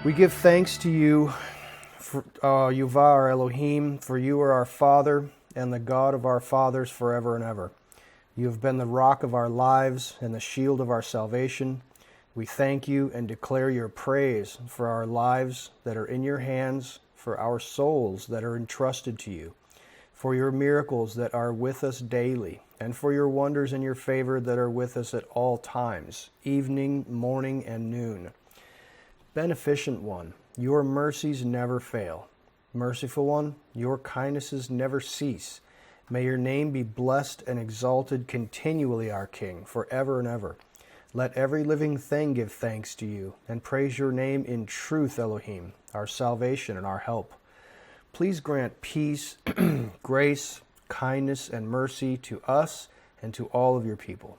We give thanks to you, Yuvah, our Elohim, for you are our Father and the God of our fathers forever and ever. You have been the rock of our lives and the shield of our salvation. We thank you and declare your praise for our lives that are in your hands, for our souls that are entrusted to you, for your miracles that are with us daily, and for your wonders and your favor that are with us at all times, evening, morning, and noon. Beneficent one, your mercies never fail. Merciful one, your kindnesses never cease. May your name be blessed and exalted continually, our King, forever and ever. Let every living thing give thanks to you, and praise your name in truth, Elohim, our salvation and our help. Please grant peace, grace, kindness, and mercy to us and to all of your people.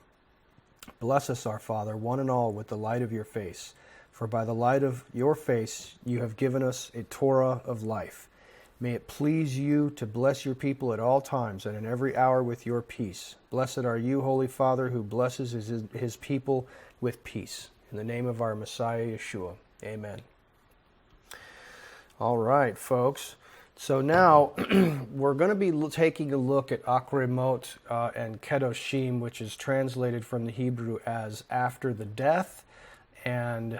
Bless us, our Father, one and all, with the light of your face. For by the light of your face you have given us a Torah of life. May it please you to bless your people at all times and in every hour with your peace. Blessed are you, Holy Father, who blesses his people with peace. In the name of our Messiah Yeshua. Amen. All right, folks. So now we're going to be taking a look at Acharei Mot and Kedoshim, which is translated from the Hebrew as after the death, and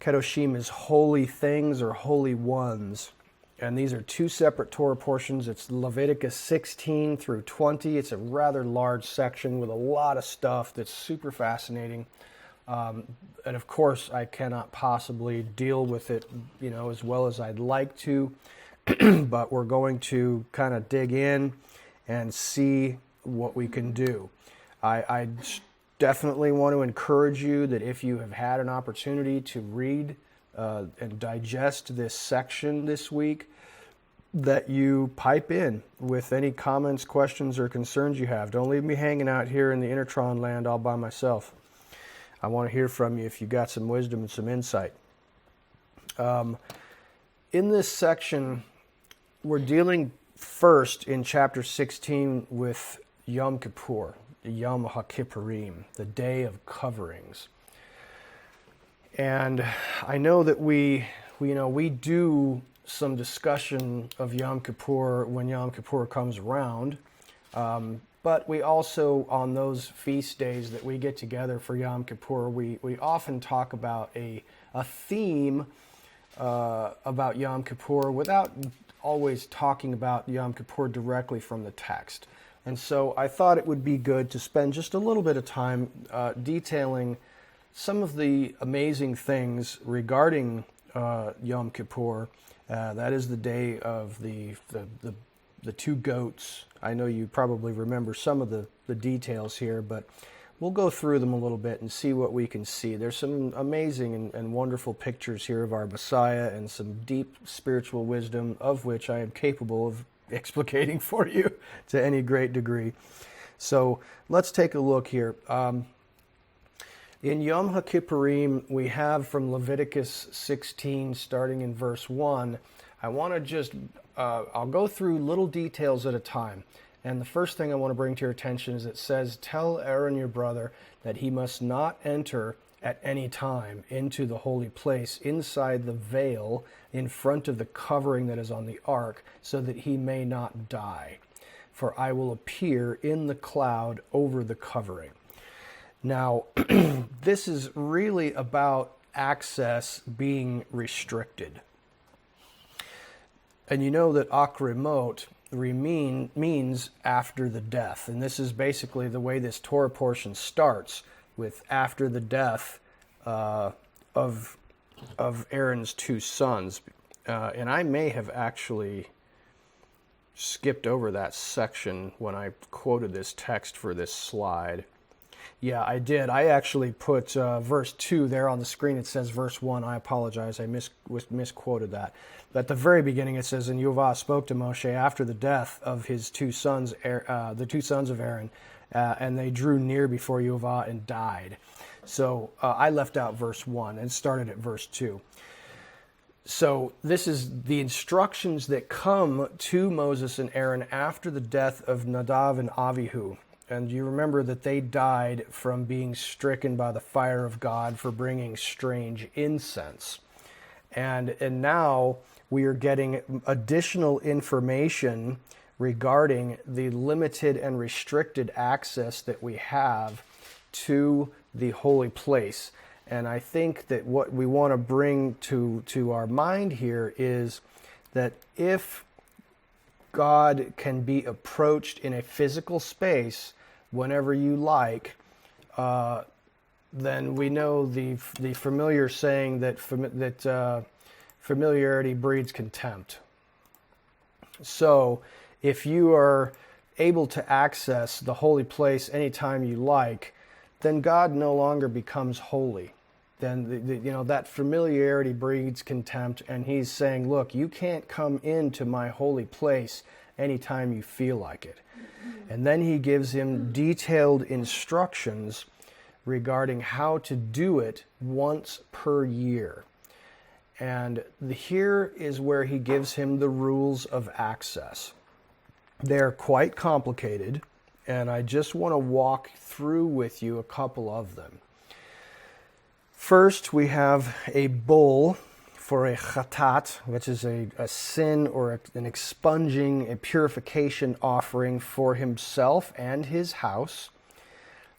Kedoshim is holy things or holy ones. And these are two separate Torah portions. It's Leviticus 16 through 20. It's a rather large section with a lot of stuff that's super fascinating. And of course, I cannot possibly deal with it, as well as I'd like to. But we're going to kind of dig in and see what we can do. I definitely want to encourage you that if you have had an opportunity to read and digest this section this week, that you pipe in with any comments, questions, or concerns you have. Don't leave me hanging out here in the Intertron land all by myself. I want to hear from you if you got some wisdom and some insight. In this section, we're dealing first in chapter 16 with Yom Kippur, Yom HaKippurim, the Day of Coverings. And I know that we do some discussion of Yom Kippur when Yom Kippur comes around, but we also, on those feast days that we get together for Yom Kippur, we often talk about a theme about Yom Kippur without always talking about Yom Kippur directly from the text. And so I thought it would be good to spend just a little bit of time detailing some of the amazing things regarding Yom Kippur. That is the day of the two goats. I know you probably remember some of the details here, but we'll go through them a little bit and see what we can see. There's some amazing and wonderful pictures here of our Messiah and some deep spiritual wisdom of which I am capable of explicating for you to any great degree. So let's take a look here. In Yom HaKippurim, we have from Leviticus 16, starting in verse 1. I want to just, I'll go through little details at a time. And the first thing I want to bring to your attention is it says, "Tell Aaron your brother that he must not enter at any time into the holy place inside the veil in front of the covering that is on the ark, so that he may not die. For I will appear in the cloud over the covering." Now, this is really about access being restricted. And you know that Acharei Mot means after the death. And this is basically the way this Torah portion starts, with after the death of Aaron's two sons. And I may have actually skipped over that section when I quoted this text for this slide. Yeah, I did. I actually put verse 2 there on the screen. It says verse 1. I apologize. I misquoted that. But at the very beginning it says, "And Yuvah spoke to Moshe after the death of his two sons, the two sons of Aaron, and they drew near before Yuvah and died." So I left out verse 1 and started at verse 2. So this is the instructions that come to Moses and Aaron after the death of Nadav and Avihu. And you remember that they died from being stricken by the fire of God for bringing strange incense. And now we are getting additional information regarding the limited and restricted access that we have to the holy place. And I think that what we want to bring to our mind here is that if God can be approached in a physical space whenever you like, then we know the familiar saying that familiarity breeds contempt. So if you are able to access the holy place anytime you like, then God no longer becomes holy. Then that familiarity breeds contempt, and he's saying, look, you can't come into my holy place anytime you feel like it. And then he gives him detailed instructions regarding how to do it once per year. And here is where he gives him the rules of access. They're quite complicated, and I just want to walk through with you a couple of them. First, we have a bull for a chatat, which is a sin or an expunging, a purification offering for himself and his house.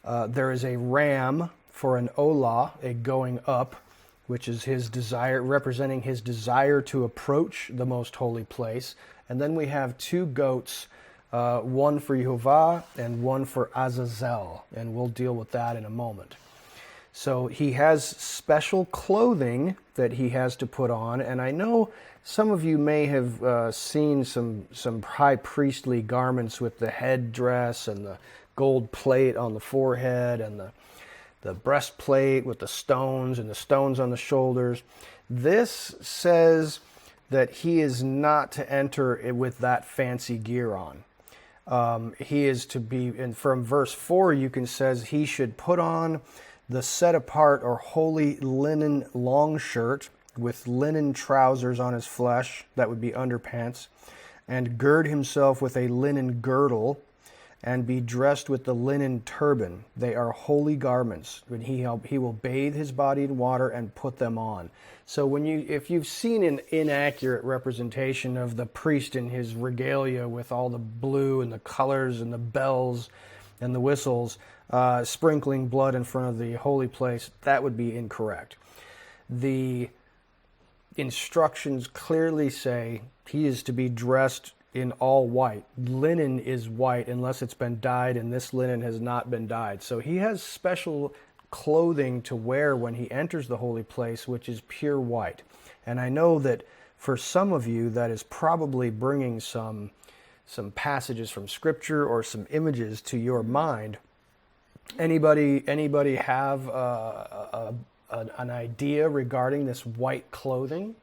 There is a ram for an olah, a going up, which is his desire, representing his desire to approach the most holy place. And then we have 2 goats, one for Yehovah and one for Azazel, and we'll deal with that in a moment. So he has special clothing that he has to put on, and I know some of you may have seen some high priestly garments with the headdress and the gold plate on the forehead and the breastplate with the stones and the stones on the shoulders. This says that he is not to enter with that fancy gear on. He is to be, and from verse 4 you can says he should put on the set apart or holy linen long shirt with linen trousers on his flesh, that would be underpants, and gird himself with a linen girdle, and be dressed with the linen turban. They are holy garments. When he will bathe his body in water and put them on. So if you've seen an inaccurate representation of the priest in his regalia with all the blue and the colors and the bells and the whistles, sprinkling blood in front of the holy place, that would be incorrect. The instructions clearly say he is to be dressed in all white. Linen is white unless it's been dyed, and this linen has not been dyed. So he has special clothing to wear when he enters the holy place, which is pure white. And I know that for some of you that is probably bringing some passages from Scripture or some images to your mind. Anybody have an idea regarding this white clothing?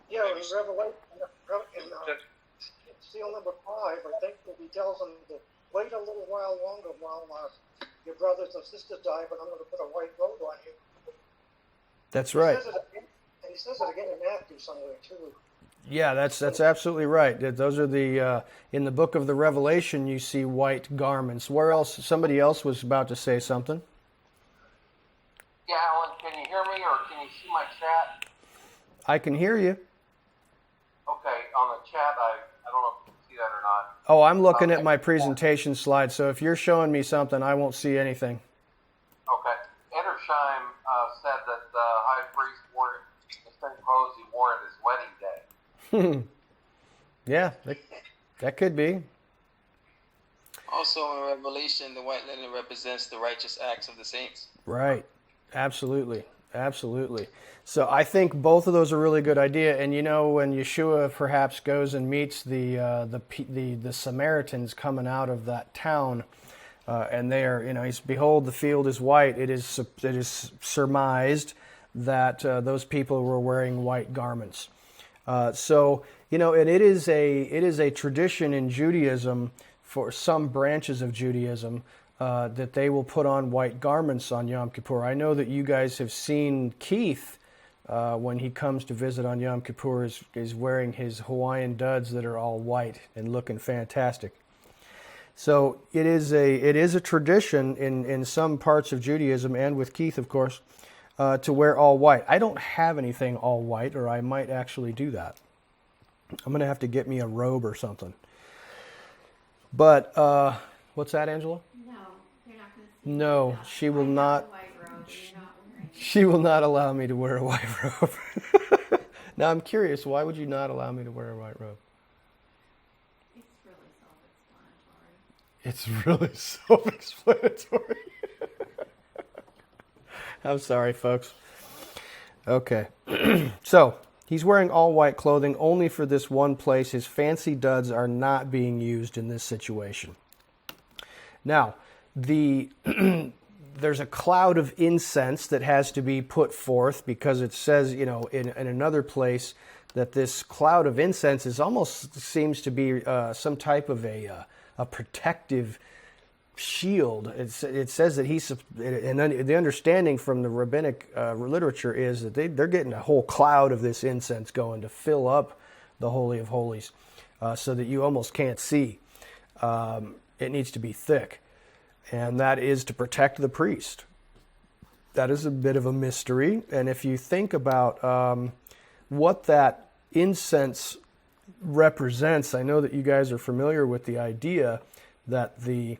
Yeah, in Revelation, in seal number 5, I think he tells them to wait a little while longer while your brothers and sisters die, but I'm going to put a white robe on you. That's right. He says it again in Matthew somewhere too. Yeah, that's absolutely right. Those are the in the book of the Revelation you see white garments. Where else? Somebody else was about to say something. Yeah, Alan, can you hear me or can you see my chat? I can hear you. Okay, on the chat, I don't know if you can see that or not. Oh, I'm looking at my presentation slide, so if you're showing me something, I won't see anything. Okay. Edersheim said that the high priest wore the same clothes he wore at his wedding day. Yeah, that could be. Also in Revelation, the white linen represents the righteous acts of the saints. Right. Absolutely. So I think both of those are a really good idea. And when Yeshua perhaps goes and meets the Samaritans coming out of that town, and they are, he's, behold, the field is white. It is surmised that those people were wearing white garments. So and it is a tradition in Judaism, for some branches of Judaism, that they will put on white garments on Yom Kippur. I know that you guys have seen Keith, when he comes to visit on Yom Kippur, is wearing his Hawaiian duds that are all white and looking fantastic. So it is a tradition in some parts of Judaism, and with Keith, of course, to wear all white. I don't have anything all white, or I might actually do that. I'm going to have to get me a robe or something. But what's that, Angela? No, you're not going to see. No, she will not. A white robe, and you're not wearing it. She will not allow me to wear a white robe. Now I'm curious, why would you not allow me to wear a white robe? It's really self-explanatory. It's really self-explanatory. I'm sorry, folks. Okay. So, he's wearing all white clothing only for this one place. His fancy duds are not being used in this situation. Now, there's a cloud of incense that has to be put forth, because it says, in another place that this cloud of incense is almost seems to be some type of a protective shield. It says that and the understanding from the rabbinic literature is that they're getting a whole cloud of this incense going to fill up the Holy of Holies, so that you almost can't see. It needs to be thick, and that is to protect the priest. That is a bit of a mystery, and if you think about what that incense represents, I know that you guys are familiar with the idea that the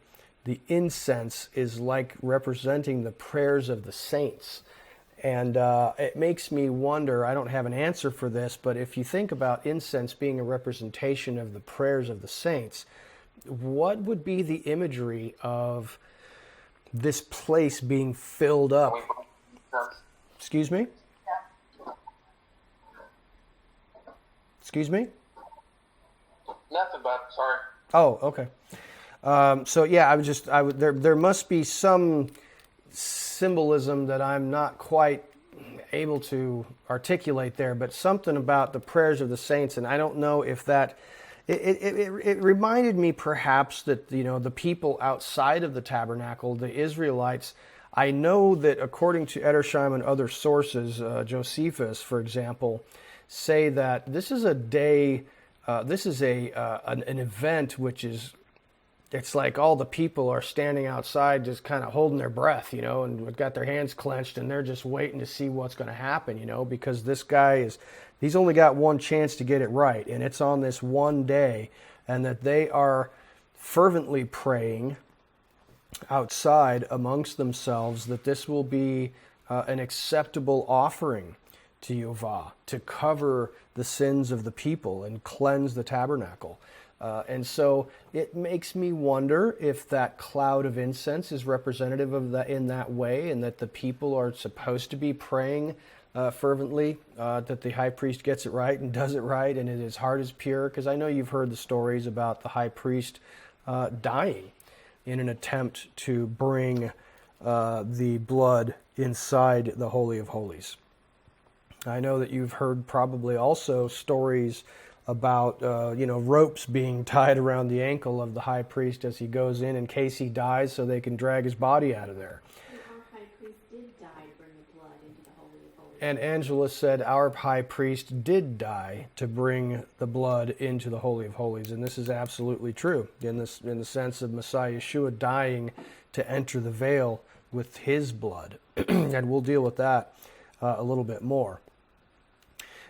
incense is like representing the prayers of the saints. And it makes me wonder, I don't have an answer for this, but if you think about incense being a representation of the prayers of the saints, what would be the imagery of this place being filled up? Excuse me? Excuse me? Nothing, bud. Sorry. Oh, okay. So yeah, there must be some symbolism that I'm not quite able to articulate there, but something about the prayers of the saints, and I don't know if that. It reminded me perhaps that the people outside of the tabernacle, the Israelites. I know that according to Edersheim and other sources, Josephus, for example, say that this is a day. This is an event which is, it's like all the people are standing outside just kind of holding their breath, and got their hands clenched, and they're just waiting to see what's going to happen, because this guy he's only got one chance to get it right, and it's on this one day, and that they are fervently praying outside amongst themselves that this will be an acceptable offering to Yehovah, to cover the sins of the people and cleanse the tabernacle. And so it makes me wonder if that cloud of incense is representative of that in that way, and that the people are supposed to be praying fervently, that the high priest gets it right and does it right, and his heart is pure. Because I know you've heard the stories about the high priest dying in an attempt to bring the blood inside the Holy of Holies. I know that you've heard probably also stories about ropes being tied around the ankle of the high priest as he goes in case he dies, so they can drag his body out of there. Our high priest did die to bring the blood into the Holy of Holies. And Angela said our high priest did die to bring the blood into the Holy of Holies, and this is absolutely true in the sense of Messiah Yeshua dying to enter the veil with his blood, and we'll deal with that a little bit more.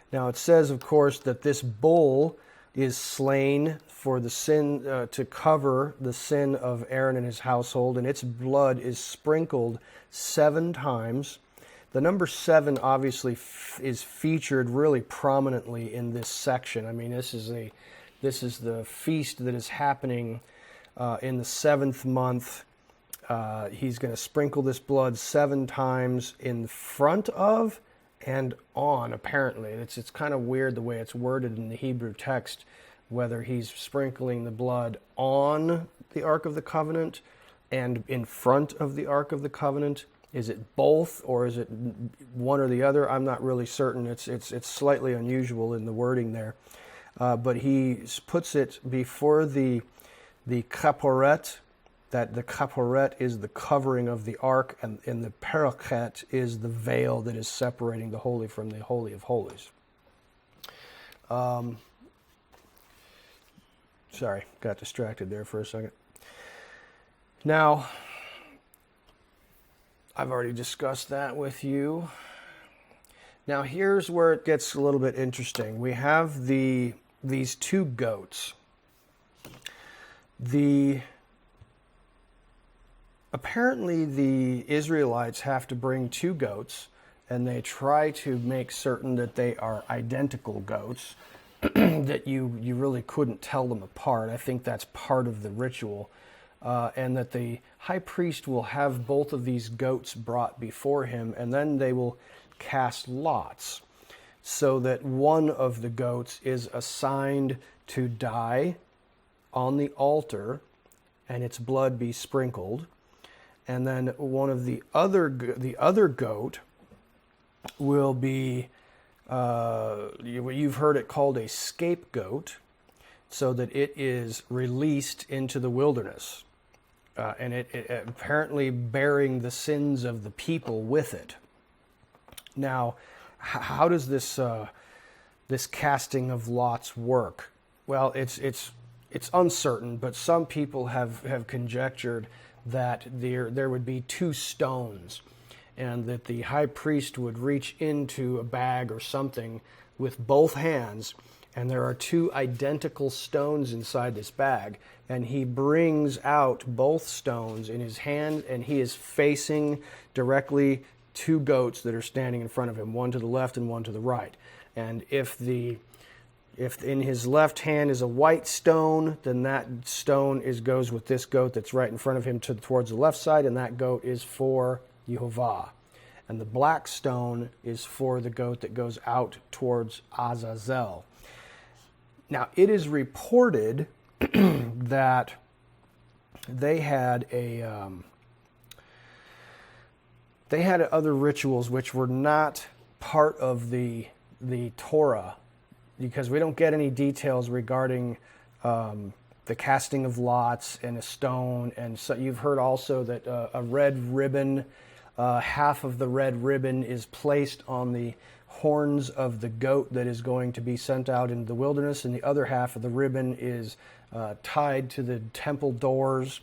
Now it says, of course, that this bull is slain for the sin, to cover the sin of Aaron and his household, and its blood is sprinkled 7 times. The number 7 obviously is featured really prominently in this section. I mean, this is the feast that is happening in the 7th month. He's going to sprinkle this blood 7 times in front of and on, apparently. It's kind of weird the way it's worded in the Hebrew text, whether he's sprinkling the blood on the Ark of the Covenant and in front of the Ark of the Covenant. Is it both, or is it one or the other? I'm not really certain. It's slightly unusual in the wording there. But he puts it before the kaporet, that the kaporet is the covering of the ark, and the parachet is the veil that is separating the holy from the Holy of Holies. Sorry, got distracted there for a second. Now, I've already discussed that with you. Now, here's where it gets a little bit interesting. We have these two goats. Apparently, the Israelites have to bring two goats, and they try to make certain that they are identical goats, that you really couldn't tell them apart. I think that's part of the ritual. And that the high priest will have both of these goats brought before him, and then they will cast lots, so that one of the goats is assigned to die on the altar, and its blood be sprinkled. And then one of the other goat will be, you've heard it called a scapegoat, so that it is released into the wilderness. And it apparently bearing the sins of the people with it. Now, how does this casting of lots work? Well, it's uncertain, but some people have conjectured that there would be two stones, and that the high priest would reach into a bag or something with both hands, and there are two identical stones inside this bag, and he brings out both stones in his hand, and he is facing directly two goats that are standing in front of him, one to the left and one to the right. And if in his left hand is a white stone, then that stone goes with this goat that's right in front of him towards the left side, and that goat is for Yehovah. And the black stone is for the goat that goes out towards Azazel. Now, it is reported that they had other rituals which were not part of the Torah, because we don't get any details regarding the casting of lots and a stone. And so you've heard also that a red ribbon, half of the red ribbon is placed on the horns of the goat that is going to be sent out into the wilderness, and the other half of the ribbon is tied to the temple doors,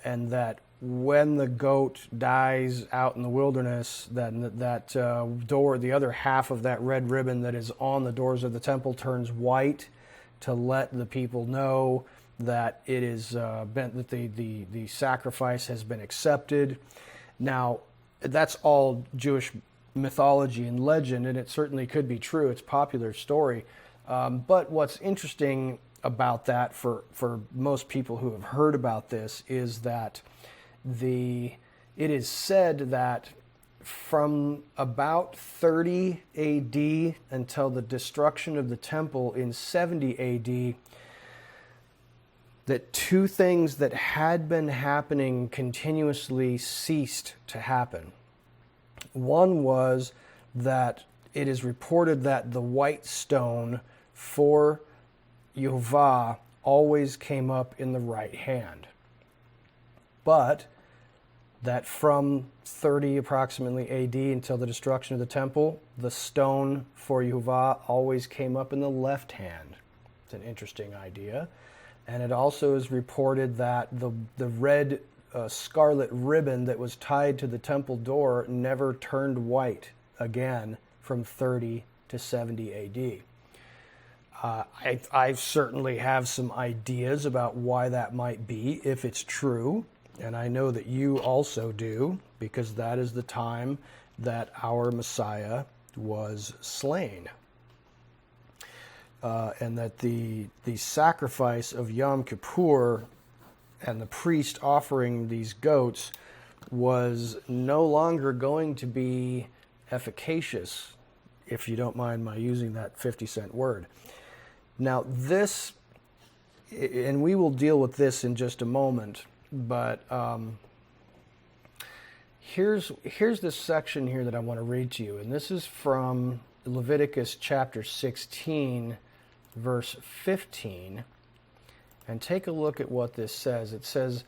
and that when the goat dies out in the wilderness, then that door, the other half of that red ribbon that is on the doors of the temple, turns white to let the people know that it is that the sacrifice has been accepted. Now, that's all Jewish mythology and legend, and it certainly could be true. It's a popular story. But what's interesting about that for most people who have heard about this is that it is said that from about 30 AD until the destruction of the temple in 70 AD, that two things that had been happening continuously ceased to happen. One was that it is reported that the white stone for Yehovah always came up in the right hand. But that from 30 approximately AD until the destruction of the temple, the stone for Yehovah always came up in the left hand. It's an interesting idea. And it also is reported that the red scarlet ribbon that was tied to the temple door never turned white again from 30 to 70 AD. I certainly have some ideas about why that might be, if it's true. And I know that you also do, because that is the time that our Messiah was slain. And that the sacrifice of Yom Kippur and the priest offering these goats was no longer going to be efficacious, if you don't mind my using that 50-cent word. Now this, and we will deal with this in just a moment, but here's this section here that I want to read to you, and this is from Leviticus chapter 16, verse 15, and take a look at what this says. It says,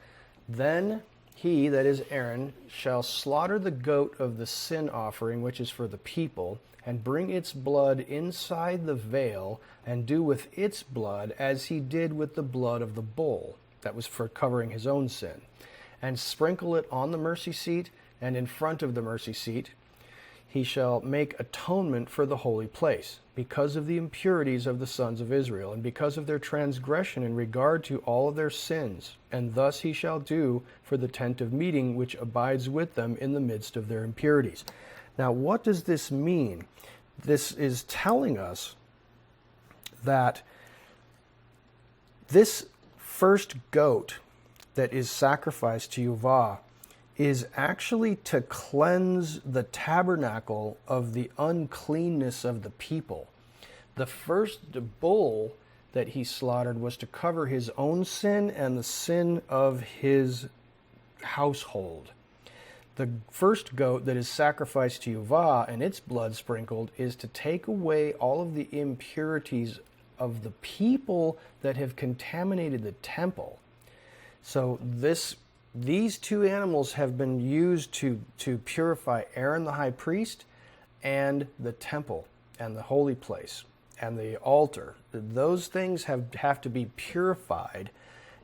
"Then he, that is Aaron, shall slaughter the goat of the sin offering, which is for the people, and bring its blood inside the veil, and do with its blood as he did with the blood of the bull. That was for covering his own sin. And sprinkle it on the mercy seat, and in front of the mercy seat he shall make atonement for the holy place, because of the impurities of the sons of Israel, and because of their transgression in regard to all of their sins. And thus he shall do for the tent of meeting, which abides with them in the midst of their impurities. Now, what does this mean? This is telling us that this first goat that is sacrificed to Yahweh is actually to cleanse the tabernacle of the uncleanness of the people. The first bull that he slaughtered was to cover his own sin and the sin of his household. The first goat that is sacrificed to Yahweh and its blood sprinkled is to take away all of the impurities of the people that have contaminated the temple. So these two animals have been used to purify Aaron the high priest and the temple and the holy place and the altar. Those things have to be purified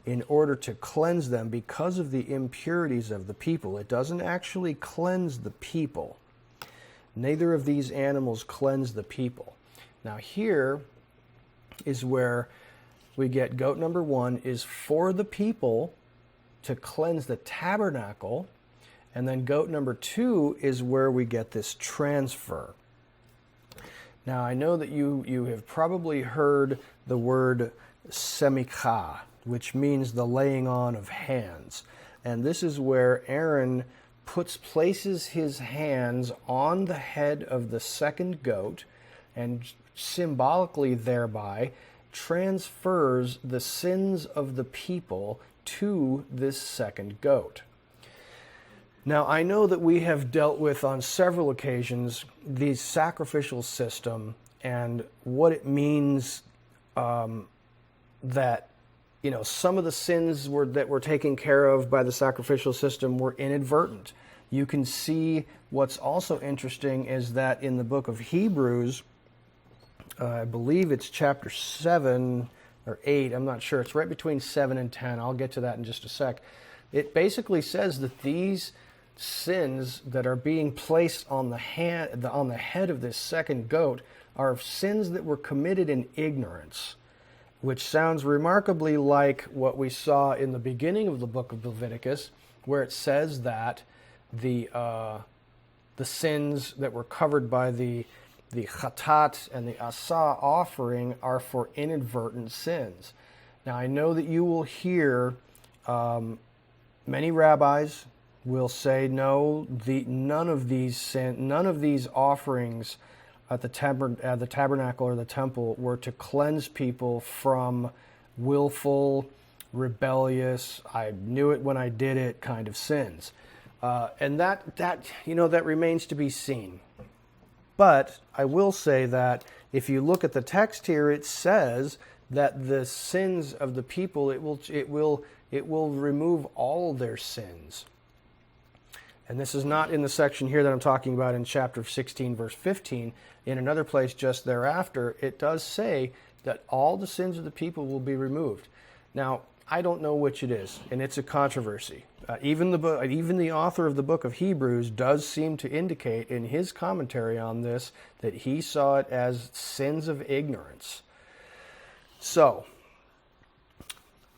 in order to cleanse them because of the impurities of the people. It doesn't actually cleanse the people. Neither of these animals cleanse the people. Now here is where we get goat number 1 is for the people to cleanse the tabernacle, and then goat number 2 is where we get this transfer. Now I know that you have probably heard the word semicha, which means the laying on of hands. And this is where Aaron places his hands on the head of the second goat and symbolically thereby transfers the sins of the people to this second goat. Now, I know that we have dealt with on several occasions the sacrificial system and what it means that some of the sins that were taken care of by the sacrificial system were inadvertent. You can see what's also interesting is that in the book of Hebrews, I believe it's chapter 7 or 8, I'm not sure. It's right between 7 and 10. I'll get to that in just a sec. It basically says that these sins that are being placed on the head of this second goat are sins that were committed in ignorance, which sounds remarkably like what we saw in the beginning of the book of Leviticus, where it says that the sins that were covered by the chatat and the asa offering are for inadvertent sins. Now I know that you will hear many rabbis will say no, none of these offerings at the tabernacle or the temple were to cleanse people from willful, rebellious, I knew it when I did it kind of sins. And that remains to be seen. But I will say that if you look at the text here, it says that the sins of the people, it will remove all their sins. And this is not in the section here that I'm talking about in chapter 16, verse 15. In another place just thereafter, it does say that all the sins of the people will be removed. Now, I don't know which it is, and it's a controversy. Even the author of the book of Hebrews does seem to indicate in his commentary on this that he saw it as sins of ignorance. So,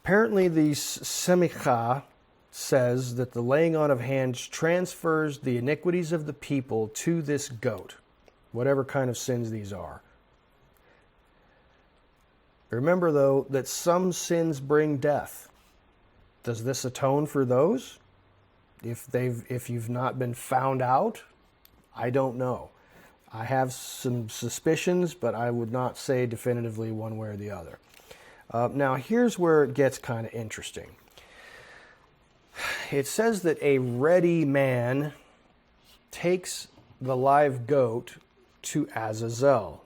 apparently the semicha says that the laying on of hands transfers the iniquities of the people to this goat, whatever kind of sins these are. Remember, though, that some sins bring death. Does this atone for those? If you've not been found out, I don't know. I have some suspicions, but I would not say definitively one way or the other. Now, here's where it gets kind of interesting. It says that a ready man takes the live goat to Azazel.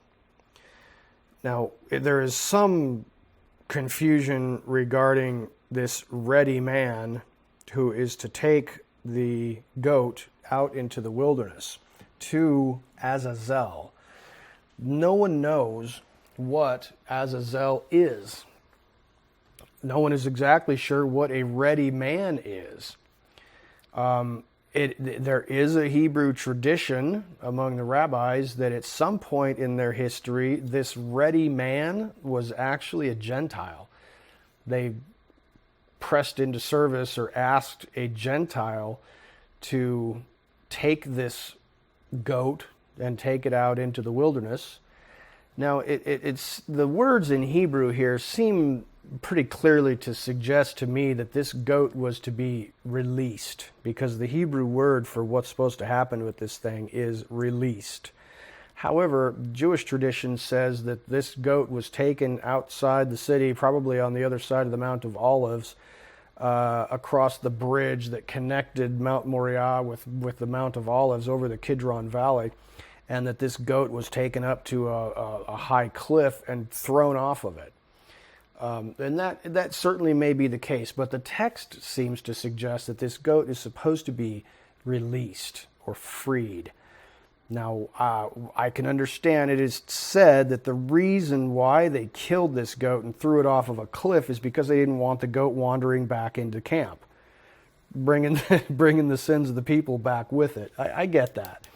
Now, there is some confusion regarding this ready man who is to take the goat out into the wilderness to Azazel. No one knows what Azazel is. no one is exactly sure what a ready man is. There is a Hebrew tradition among the rabbis that at some point in their history, this ready man was actually a Gentile. They pressed into service or asked a Gentile to take this goat and take it out into the wilderness. Now, it's the words in Hebrew here seem pretty clearly to suggest to me that this goat was to be released, because the Hebrew word for what's supposed to happen with this thing is released. However, Jewish tradition says that this goat was taken outside the city, probably on the other side of the Mount of Olives, across the bridge that connected Mount Moriah with the Mount of Olives over the Kidron Valley, and that this goat was taken up to a high cliff and thrown off of it. And that certainly may be the case, but the text seems to suggest that this goat is supposed to be released or freed. Now, I can understand it is said that the reason why they killed this goat and threw it off of a cliff is because they didn't want the goat wandering back into camp, bringing the sins of the people back with it. I get that.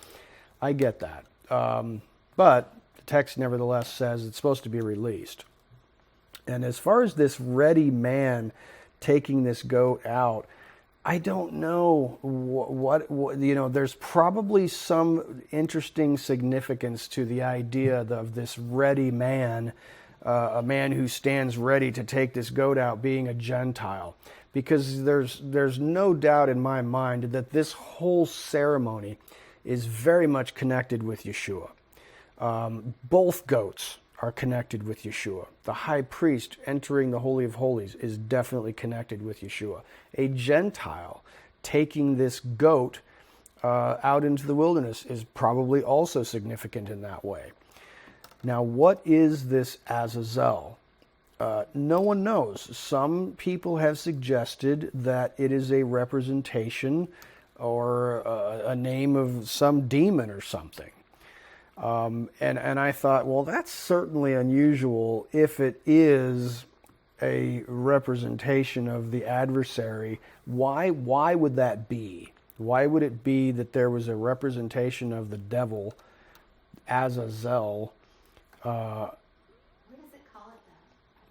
I get that. But the text nevertheless says it's supposed to be released. And as far as this ready man taking this goat out, I don't know what there's probably some interesting significance to the idea of this ready man, a man who stands ready to take this goat out being a Gentile. Because there's no doubt in my mind that this whole ceremony is very much connected with Yeshua. Both goats are connected with Yeshua. The high priest entering the Holy of Holies is definitely connected with Yeshua. A Gentile taking this goat out into the wilderness is probably also significant in that way. Now, what is this Azazel? No one knows. Some people have suggested that it is a representation or a name of some demon or something. And I thought, well, that's certainly unusual if it is a representation of the adversary. Why would that be? Why would it be that there was a representation of the devil, Azazel? Where does it call it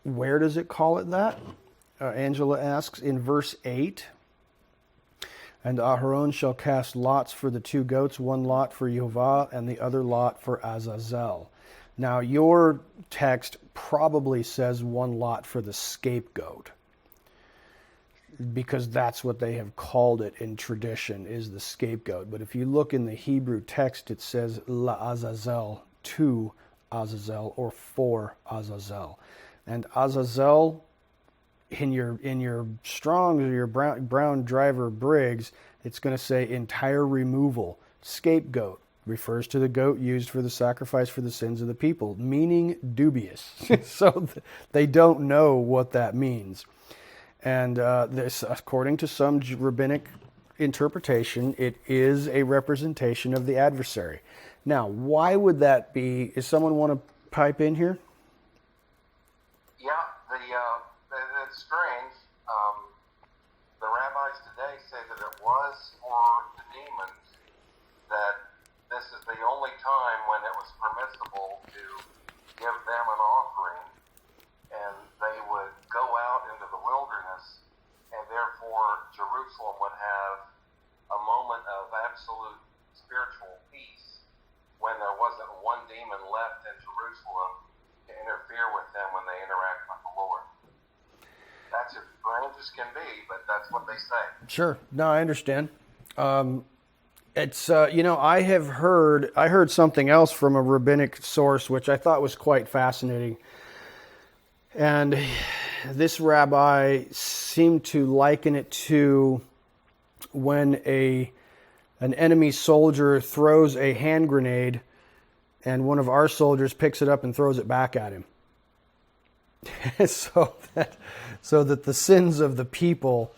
that? Where does it call it that? Angela asks in verse 8. And Aharon shall cast lots for the two goats, one lot for Yehovah and the other lot for Azazel. Now, your text probably says one lot for the scapegoat, because that's what they have called it in tradition, is the scapegoat. But if you look in the Hebrew text, it says La Azazel, to Azazel, or for Azazel. And Azazel, in your Strong's or your Brown Driver Briggs, it's going to say entire removal. Scapegoat refers to the goat used for the sacrifice for the sins of the people, meaning dubious. So they don't know what that means. And this, according to some rabbinic interpretation, it is a representation of the adversary. Now, why would that be? Does someone want to pipe in here? Yeah, it's strange. The rabbis today say that it was for the demons, that this is the only time when it was permissible to give them an offering, and they would go out into the wilderness, and therefore Jerusalem would have a moment of absolute spiritual peace when there wasn't one demon left in Jerusalem to interfere with them when they interact with the Lord. That's as strange as can be, but that's what they say. Sure. No, I understand. It's I heard something else from a rabbinic source which I thought was quite fascinating. And this rabbi seemed to liken it to when an enemy soldier throws a hand grenade and one of our soldiers picks it up and throws it back at him. so that the sins of the people,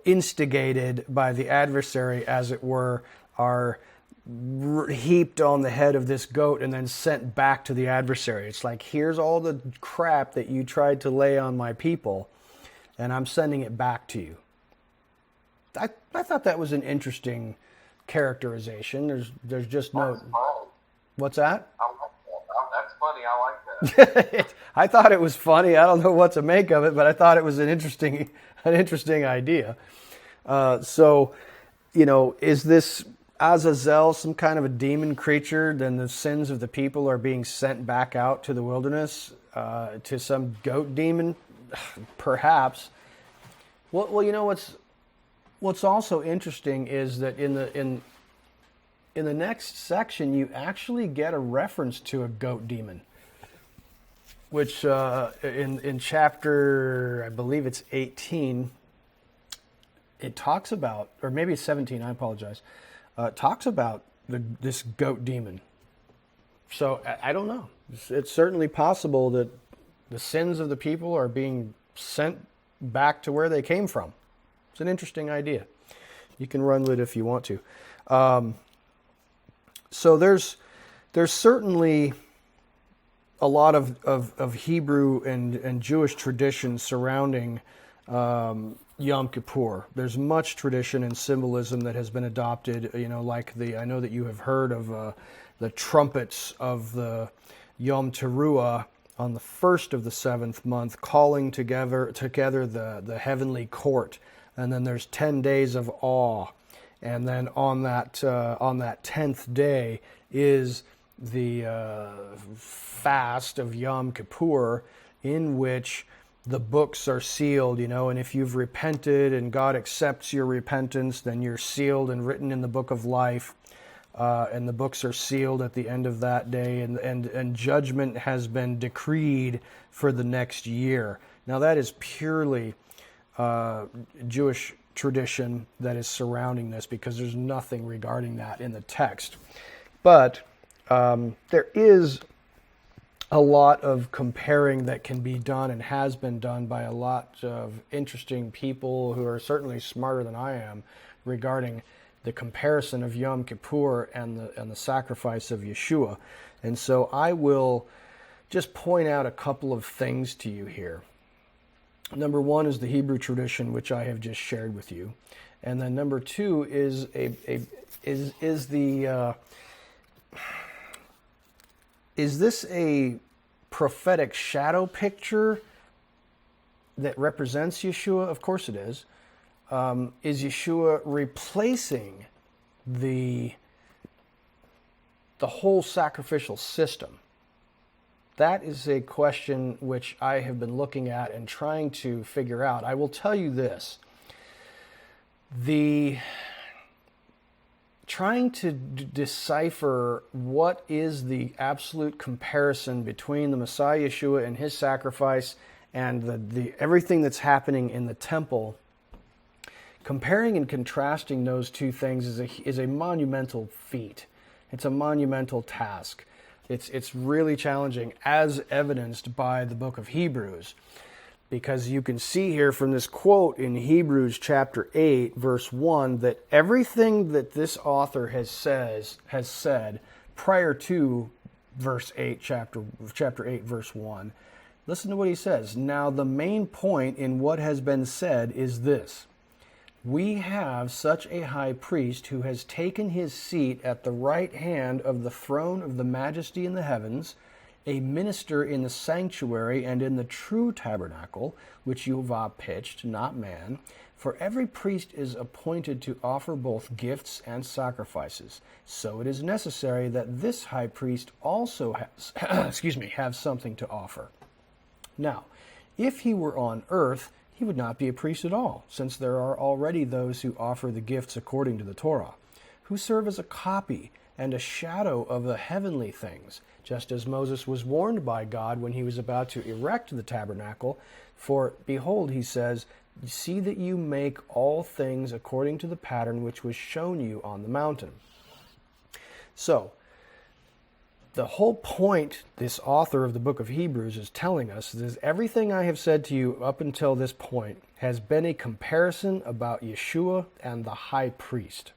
instigated by the adversary, as it were, are heaped on the head of this goat and then sent back to the adversary. It's like, here's all the crap that you tried to lay on my people. and I'm sending it back to you. I thought that was an interesting characterization. There's just no... That's funny. What's that? I like that. That's funny. I like that. I thought it was funny. I don't know what to make of it, but I thought it was an interesting idea. So, is this Azazel some kind of a demon creature? Then the sins of the people are being sent back out to the wilderness to some goat demon, perhaps. Well, what's also interesting is that in the next section you actually get a reference to a goat demon, which in chapter, I believe it's 18, it talks about, or maybe it's 17, I apologize, talks about this goat demon. So I don't know. It's certainly possible that the sins of the people are being sent back to where they came from. It's an interesting idea. You can run with it if you want to. So there's certainly a lot of Hebrew and Jewish tradition surrounding Yom Kippur. There's much tradition and symbolism that has been adopted. Like I know that you have heard of the trumpets of the Yom Teruah on the first of the 7th month, calling together the heavenly court. And then there's 10 days of awe. And then on that 10th day is the fast of Yom Kippur, in which the books are sealed, and if you've repented and God accepts your repentance, then you're sealed and written in the book of life. And the books are sealed at the end of that day, and judgment has been decreed for the next year. Now that is purely Jewish tradition that is surrounding this, because there's nothing regarding that in the text. But there is a lot of comparing that can be done and has been done by a lot of interesting people who are certainly smarter than I am regarding the comparison of Yom Kippur and the sacrifice of Yeshua. And so I will just point out a couple of things to you here. Number one is the Hebrew tradition, which I have just shared with you, and then number two is is this a prophetic shadow picture that represents Yeshua? Of course it is. Is Yeshua replacing the whole sacrificial system? That is a question which I have been looking at and trying to figure out. I will tell you this. Trying to decipher what is the absolute comparison between the Messiah Yeshua and his sacrifice and the everything that's happening in the temple, comparing and contrasting those two things is a monumental feat. It's a monumental task. It's really challenging, as evidenced by the book of Hebrews, because you can see here from this quote in Hebrews chapter 8, verse 1, that everything that this author has said prior to verse 8, chapter 8, verse 1. Listen to what he says. Now the main point in what has been said is this: we have such a high priest who has taken his seat at the right hand of the throne of the majesty in the heavens, a minister in the sanctuary and in the true tabernacle, which Yehovah pitched, not man. For every priest is appointed to offer both gifts and sacrifices. So it is necessary that this high priest also has, have something to offer. Now, if he were on earth, he would not be a priest at all, since there are already those who offer the gifts according to the Torah, who serve as a copy and a shadow of the heavenly things, just as Moses was warned by God when he was about to erect the tabernacle. For, behold, he says, see that you make all things according to the pattern which was shown you on the mountain. So, the whole point this author of the book of Hebrews is telling us is everything I have said to you up until this point has been a comparison about Yeshua and the high priest.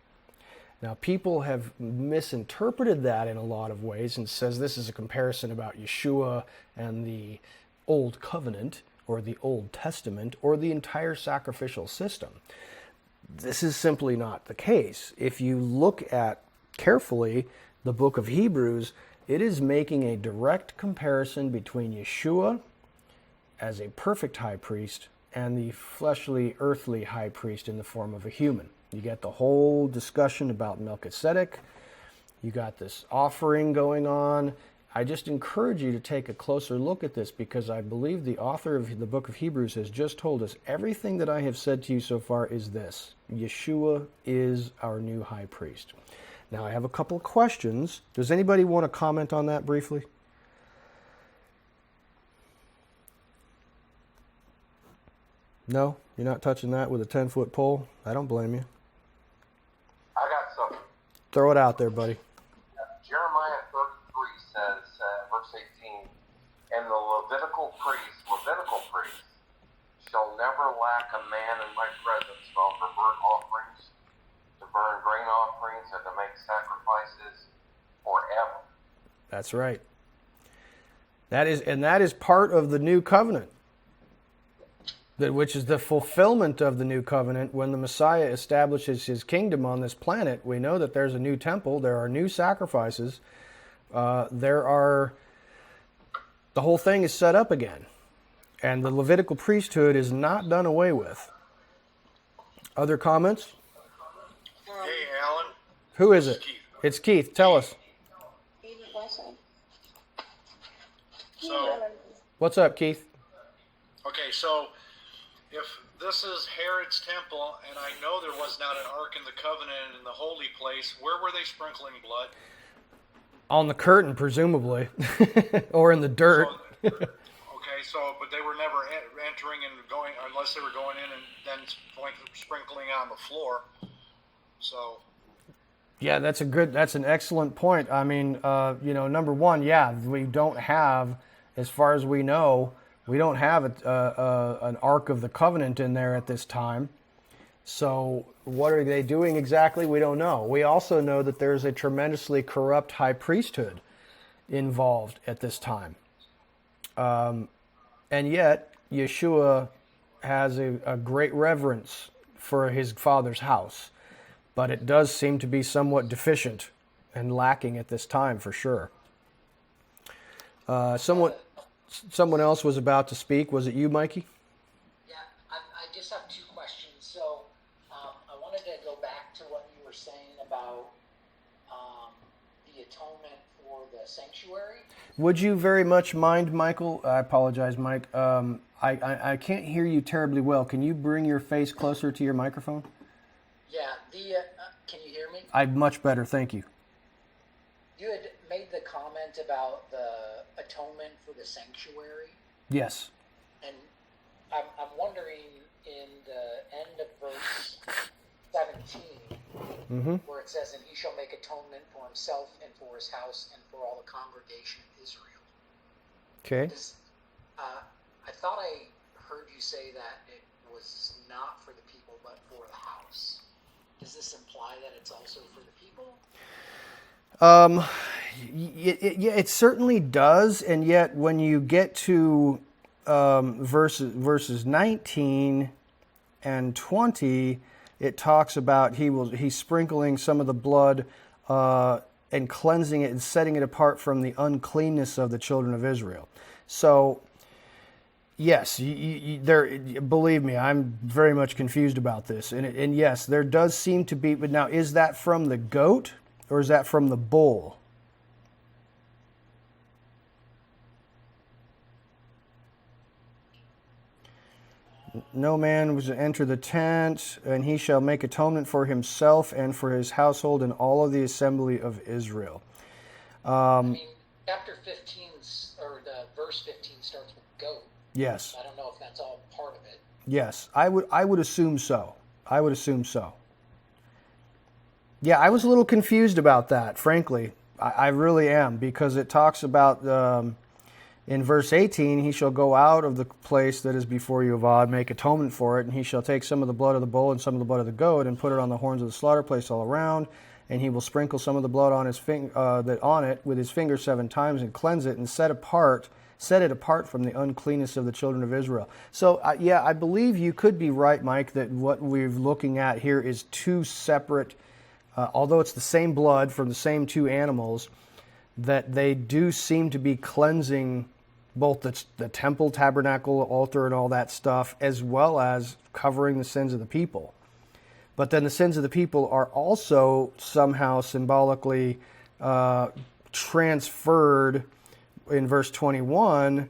Now, people have misinterpreted that in a lot of ways and says this is a comparison about Yeshua and the Old Covenant, or the Old Testament or the entire sacrificial system. This is simply not the case. If you look at carefully the book of Hebrews, it is making a direct comparison between Yeshua as a perfect high priest and the fleshly, earthly high priest in the form of a human. You get the whole discussion about Melchizedek. You got this offering going on. I just encourage you to take a closer look at this, because I believe the author of the book of Hebrews has just told us everything that I have said to you so far is this: Yeshua is our new high priest. Now, I have a couple of questions. Does anybody want to comment on that briefly? No? You're not touching that with a 10-foot pole? I don't blame you. I got something. Throw it out there, buddy. Jeremiah 33 says, verse 18, and the Levitical priests shall never lack a man in my presence to offer burnt offerings, to burn grain offerings, and to make sacrifices forever. That's right. That is part of the new covenant, which is the fulfillment of the new covenant. When the Messiah establishes his kingdom on this planet, we know that there's a new temple, there are new sacrifices, the whole thing is set up again. And the Levitical priesthood is not done away with. Other comments? Hey, Alan. Who is it? Keith. It's Keith. Tell us. So, What's up, Keith? okay, so if this is Herod's temple, and I know there was not an Ark in the Covenant in the holy place, where were they sprinkling blood? On the curtain, presumably. Or in the dirt. Okay, so, but they were never entering and going, unless they were going in and then sprinkling on the floor. So. Yeah, that's an excellent point. I mean, number one, yeah, we don't have, as far as we know, we don't have an Ark of the Covenant in there at this time. So what are they doing exactly? We don't know. We also know that there's a tremendously corrupt high priesthood involved at this time. And yet, Yeshua has a great reverence for his Father's house. But it does seem to be somewhat deficient and lacking at this time, for sure. Someone else was about to speak. Was it you, Mikey? Yeah, I just have two questions. So I wanted to go back to what you were saying about the atonement for the sanctuary. Would you very much mind, Michael? I apologize, Mike. I can't hear you terribly well. Can you bring your face closer to your microphone? Yeah, can you hear me? Much better, thank you. You had made the comment about the atonement for the sanctuary. Yes. And I'm wondering, in the end of verse 17, where it says, and he shall make atonement for himself and for his house and for all the congregation of Israel. Okay. I thought I heard you say that it was not for the people, but for the house. Does this imply that it's also for the people? It certainly does, and yet when you get to verses 19 and 20, it talks about he's sprinkling some of the blood and cleansing it and setting it apart from the uncleanness of the children of Israel. So, yes, believe me, I'm very much confused about this. And yes, there does seem to be, but now, is that from the goat or is that from the bull? No man was to enter the tent, and he shall make atonement for himself and for his household and all of the assembly of Israel. Chapter 15, or the verse 15 starts with goat. Yes. I don't know if that's all part of it. Yes, I would assume so. Yeah, I was a little confused about that, frankly. I really am, because it talks about, in verse 18, he shall go out of the place that is before you, Avad, make atonement for it, and he shall take some of the blood of the bull and some of the blood of the goat and put it on the horns of the slaughter place all around, and he will sprinkle some of the blood on his on it with his finger 7 times and cleanse it and set set it apart from the uncleanness of the children of Israel. So, yeah, I believe you could be right, Mike, that what we're looking at here is two separate, although it's the same blood from the same two animals, that they do seem to be cleansing both the temple, tabernacle, altar, and all that stuff, as well as covering the sins of the people. But then the sins of the people are also somehow symbolically transferred. In verse 21,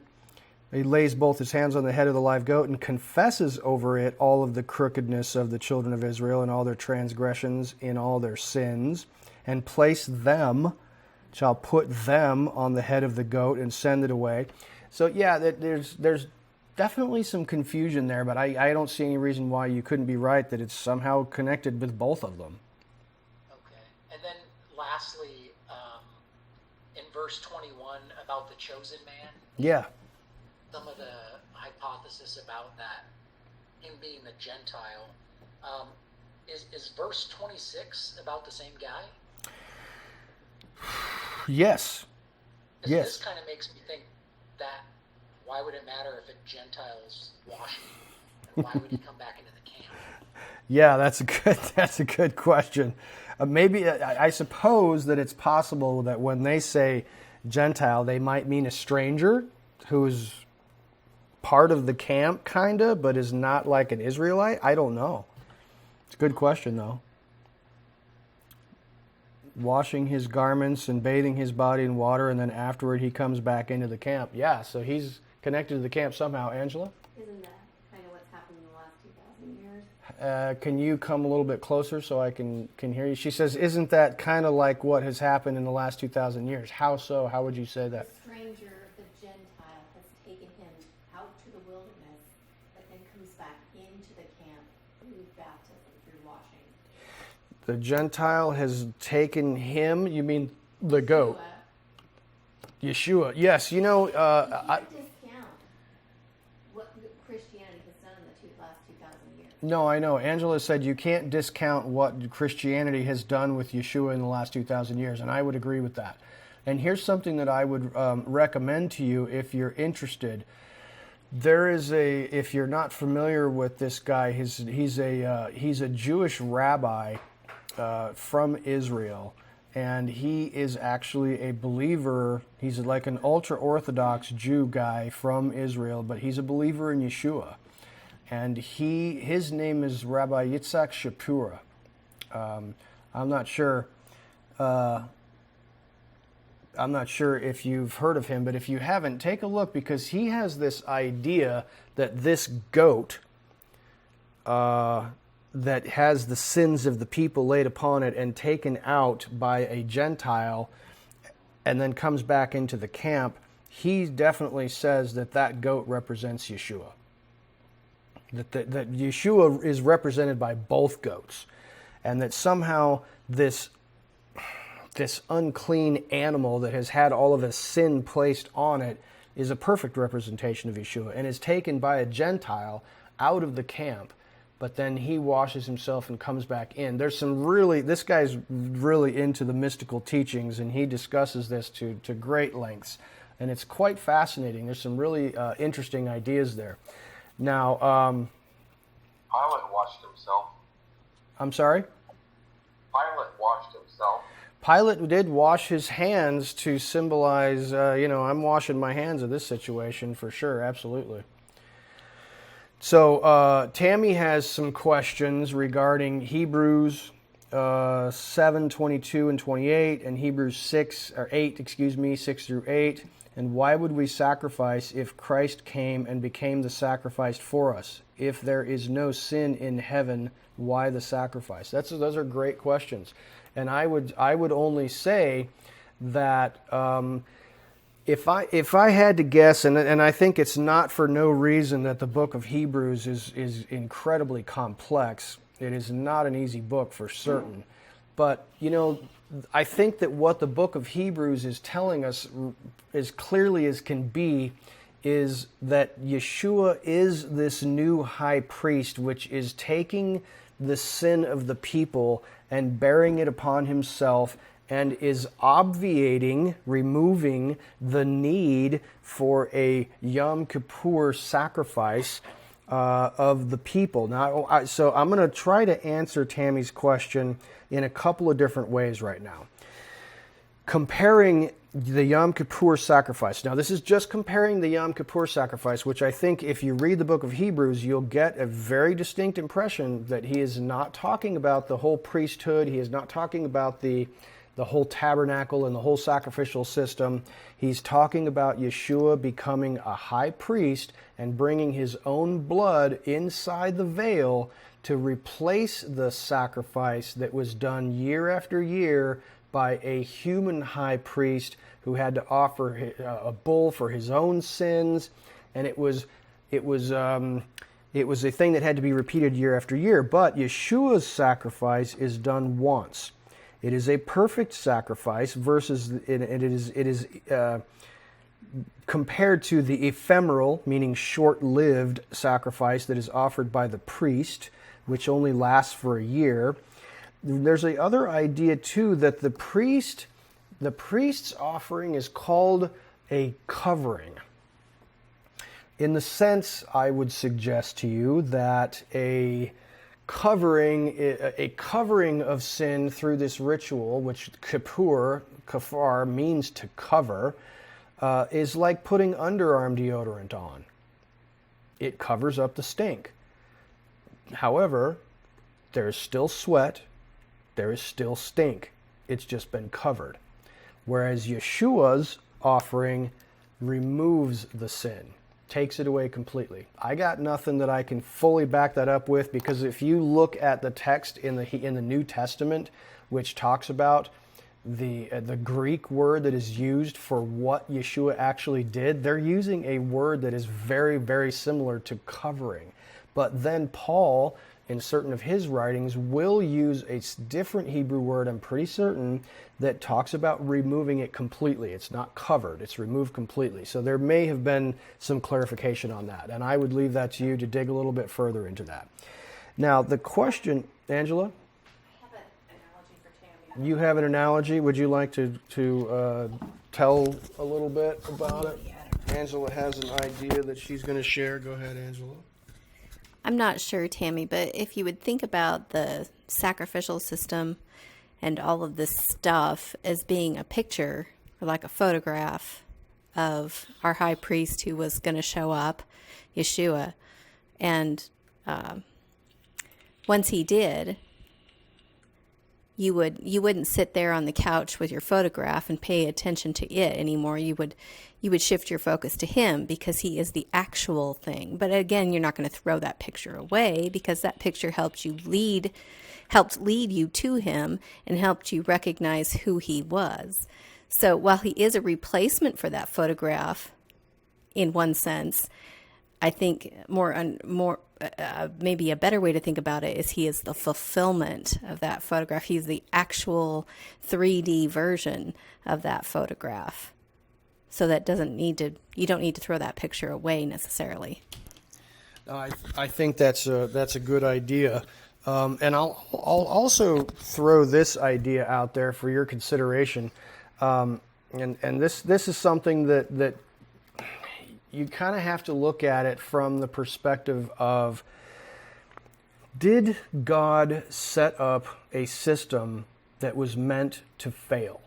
he lays both his hands on the head of the live goat and confesses over it all of the crookedness of the children of Israel and all their transgressions in all their sins, and shall put them on the head of the goat and send it away. So yeah, there's definitely some confusion there, but I don't see any reason why you couldn't be right that it's somehow connected with both of them. Okay. And then lastly, in verse 21 about the chosen man. Yeah. Some of the hypothesis about that, him being a Gentile, is verse 26 about the same guy? Yes. Yes. This kind of makes me think that why would it matter if a Gentile's washing? Why would he come back into the camp? Yeah, that's a good question. Maybe I suppose that it's possible that when they say Gentile, they might mean a stranger who's part of the camp, kinda, but is not like an Israelite. I don't know. It's a good question, though. Washing his garments and bathing his body in water, and then afterward he comes back into the camp. Yeah, so he's connected to the camp somehow. Angela? Isn't that kind of what's happened in the last 2,000 years? Can you come a little bit closer so I can hear you? She says, isn't that kind of like what has happened in the last 2,000 years? How so? How would you say that? The stranger, the Gentile, has taken him out to the wilderness, but then comes back into the camp through baptism, through washing. The Gentile has taken him, you mean the goat? Yeshua. Yes, You can't discount what Christianity has done in the last 2,000 years. No, I know. Angela said you can't discount what Christianity has done with Yeshua in the last 2,000 years, and I would agree with that. And here's something that I would recommend to you if you're interested. There is if you're not familiar with this guy, he's a Jewish rabbi from Israel, and he is actually a believer. He's like an ultra-Orthodox Jew guy from Israel, but he's a believer in Yeshua. And his name is Rabbi Yitzhak Shapura. I'm not sure if you've heard of him, but if you haven't, take a look, because he has this idea that this goat that has the sins of the people laid upon it and taken out by a Gentile and then comes back into the camp, he definitely says that goat represents Yeshua. That Yeshua is represented by both goats, and that somehow this unclean animal that has had all of his sin placed on it is a perfect representation of Yeshua and is taken by a Gentile out of the camp, but then he washes himself and comes back in. This guy's really into the mystical teachings, and he discusses this to great lengths, and it's quite fascinating. There's some really interesting ideas there. Now, Pilate washed himself. I'm sorry? Pilate washed himself. Pilate did wash his hands to symbolize, I'm washing my hands of this situation for sure, absolutely. So Tammy has some questions regarding Hebrews 7:22 and 28, and Hebrews 6 through 8. And why would we sacrifice if Christ came and became the sacrifice for us? If there is no sin in heaven, why the sacrifice? Those are great questions. And I would only say that if I had to guess, and I think it's not for no reason that the book of Hebrews is incredibly complex. It is not an easy book for certain. But, I think that what the book of Hebrews is telling us as clearly as can be is that Yeshua is this new high priest, which is taking the sin of the people and bearing it upon himself and is obviating, removing the need for a Yom Kippur sacrifice of the people. Now, so I'm going to try to answer Tammy's question in a couple of different ways right now. Comparing the Yom Kippur sacrifice. Now, this is just comparing the Yom Kippur sacrifice, which I think if you read the book of Hebrews, you'll get a very distinct impression that he is not talking about the whole priesthood. He is not talking about the whole tabernacle and the whole sacrificial system. He's talking about Yeshua becoming a high priest and bringing his own blood inside the veil to replace the sacrifice that was done year after year by a human high priest who had to offer a bull for his own sins, and it was a thing that had to be repeated year after year. But Yeshua's sacrifice is done once. It is a perfect sacrifice versus it is compared to the ephemeral, meaning short-lived sacrifice that is offered by the priest, which only lasts for a year. There's the other idea too that the priest's offering is called a covering. In the sense, I would suggest to you that a covering of sin through this ritual, which kafar means to cover, is like putting underarm deodorant on. It covers up the stink. However, there is still sweat. There is still stink. It's just been covered. Whereas Yeshua's offering removes the sin, takes it away completely. I got nothing that I can fully back that up with, because if you look at the text in the New Testament, which talks about the Greek word that is used for what Yeshua actually did, they're using a word that is very, very similar to covering. But then Paul, in certain of his writings, will use a different Hebrew word, I'm pretty certain, that talks about removing it completely. It's not covered, it's removed completely. So there may have been some clarification on that, and I would leave that to you to dig a little bit further into that. Now, the question, Angela? I have an analogy for Tammy. You have an analogy? Would you like to tell a little bit about it? Angela has an idea that she's going to share. Go ahead, Angela. I'm not sure, Tammy, but if you would think about the sacrificial system and all of this stuff as being a picture or like a photograph of our high priest who was going to show up, Yeshua, and once he did, you wouldn't sit there on the couch with your photograph and pay attention to it anymore. You would shift your focus to him, because he is the actual thing. But again, you're not going to throw that picture away, because that picture helped lead you to him and helped you recognize who he was. So while he is a replacement for that photograph, in one sense, I think maybe a better way to think about it is he is the fulfillment of that photograph. He's the actual 3D version of that photograph. So that you don't need to throw that picture away necessarily. I think that's a good idea. And I'll also throw this idea out there for your consideration. And this is something that you kind of have to look at it from the perspective of, did God set up a system that was meant to fail?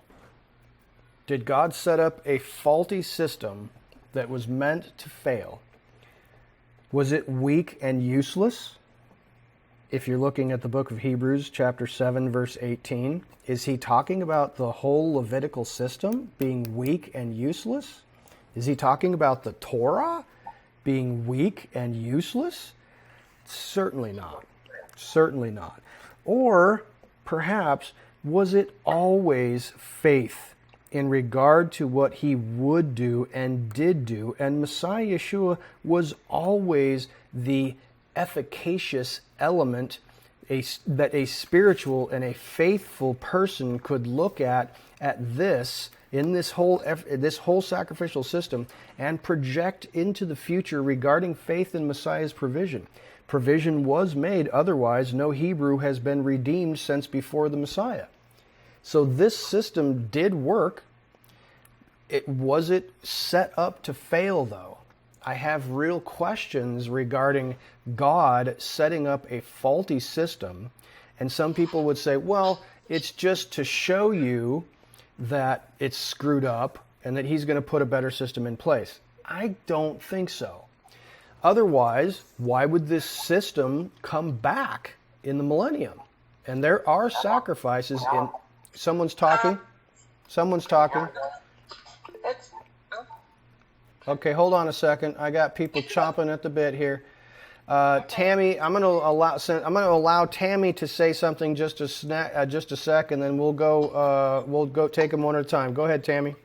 Did God set up a faulty system that was meant to fail? Was it weak and useless? If you're looking at the book of Hebrews, chapter 7, verse 18, is he talking about the whole Levitical system being weak and useless? Is he talking about the Torah being weak and useless? Certainly not. Certainly not. Or perhaps, was it always faith in regard to what he would do and did do? And Messiah Yeshua was always the efficacious element that a spiritual and a faithful person could look at this, in this whole sacrificial system, and project into the future regarding faith in Messiah's provision. Provision was made, otherwise no Hebrew has been redeemed since before the Messiah. So this system did work. Was it set up to fail, though? I have real questions regarding God setting up a faulty system. And some people would say, well, it's just to show you that it's screwed up and that he's going to put a better system in place. I don't think so. Otherwise, why would this system come back in the millennium? And there are sacrifices in... Someone's talking? Someone's talking? Okay, hold on a second. I got people chomping at the bit here. Tammy, I'm going to allow Tammy to say something just a sec, and then we'll go take them one at a time. Go ahead, Tammy.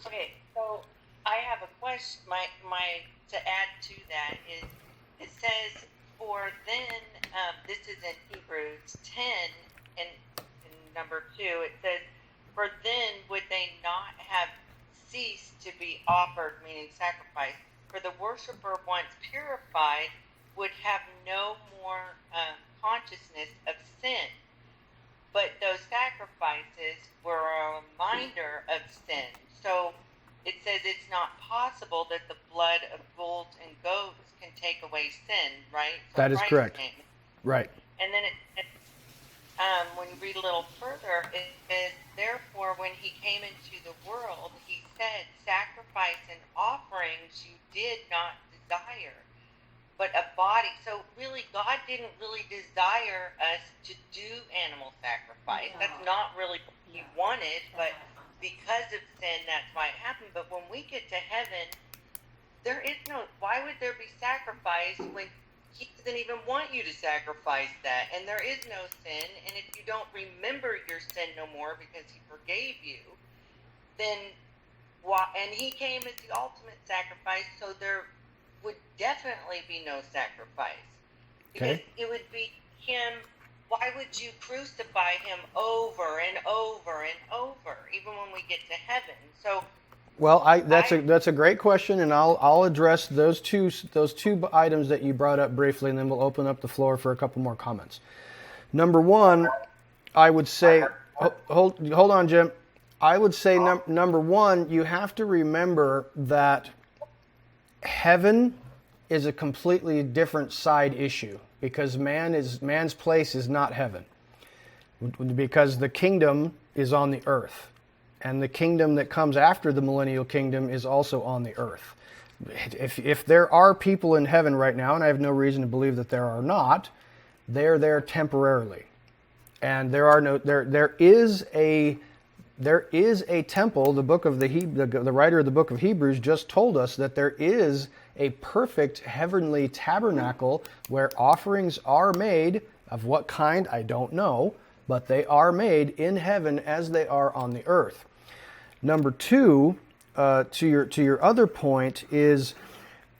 Okay, so I have a question. My to add to that is, it says, for then, this is in Hebrews 10 and number 2. It says, for then would they not have ceased to be offered, meaning sacrifice, for the worshiper once purified would have no more consciousness of sin. But those sacrifices were a reminder of sin. So it says it's not possible that the blood of bulls and goats can take away sin, right? So that is Christ correct. came. Right. And then when you read a little further, it says, therefore, when he came into the world, he said, sacrifice and offerings you did not desire, but a body. So really, God didn't really desire us to do animal sacrifice. No. That's not really what he wanted, but because of sin, that's why it happened. But when we get to heaven, there is no, why would there be sacrifice when he doesn't even want you to sacrifice that? And there is no sin. And if you don't remember your sin no more because he forgave you, then why? And he came as the ultimate sacrifice, so there would definitely be no sacrifice. Because it would be him. Why would you crucify him over and over and over, even when we get to heaven? So, well, that's a great question, and I'll address those two items that you brought up briefly, and then we'll open up the floor for a couple more comments. Number one, I would say, hold on, Jim. I would say number one, you have to remember that heaven is a completely different side issue, because man's place is not heaven, because the kingdom is on the earth. And the kingdom that comes after the millennial kingdom is also on the earth. If there are people in heaven right now, and I have no reason to believe that there are not, they're there temporarily. And there is a temple. The writer of the book of Hebrews just told us that there is a perfect heavenly tabernacle where offerings are made. Of what kind, I don't know, but they are made in heaven as they are on the earth. Number two, to your other point is,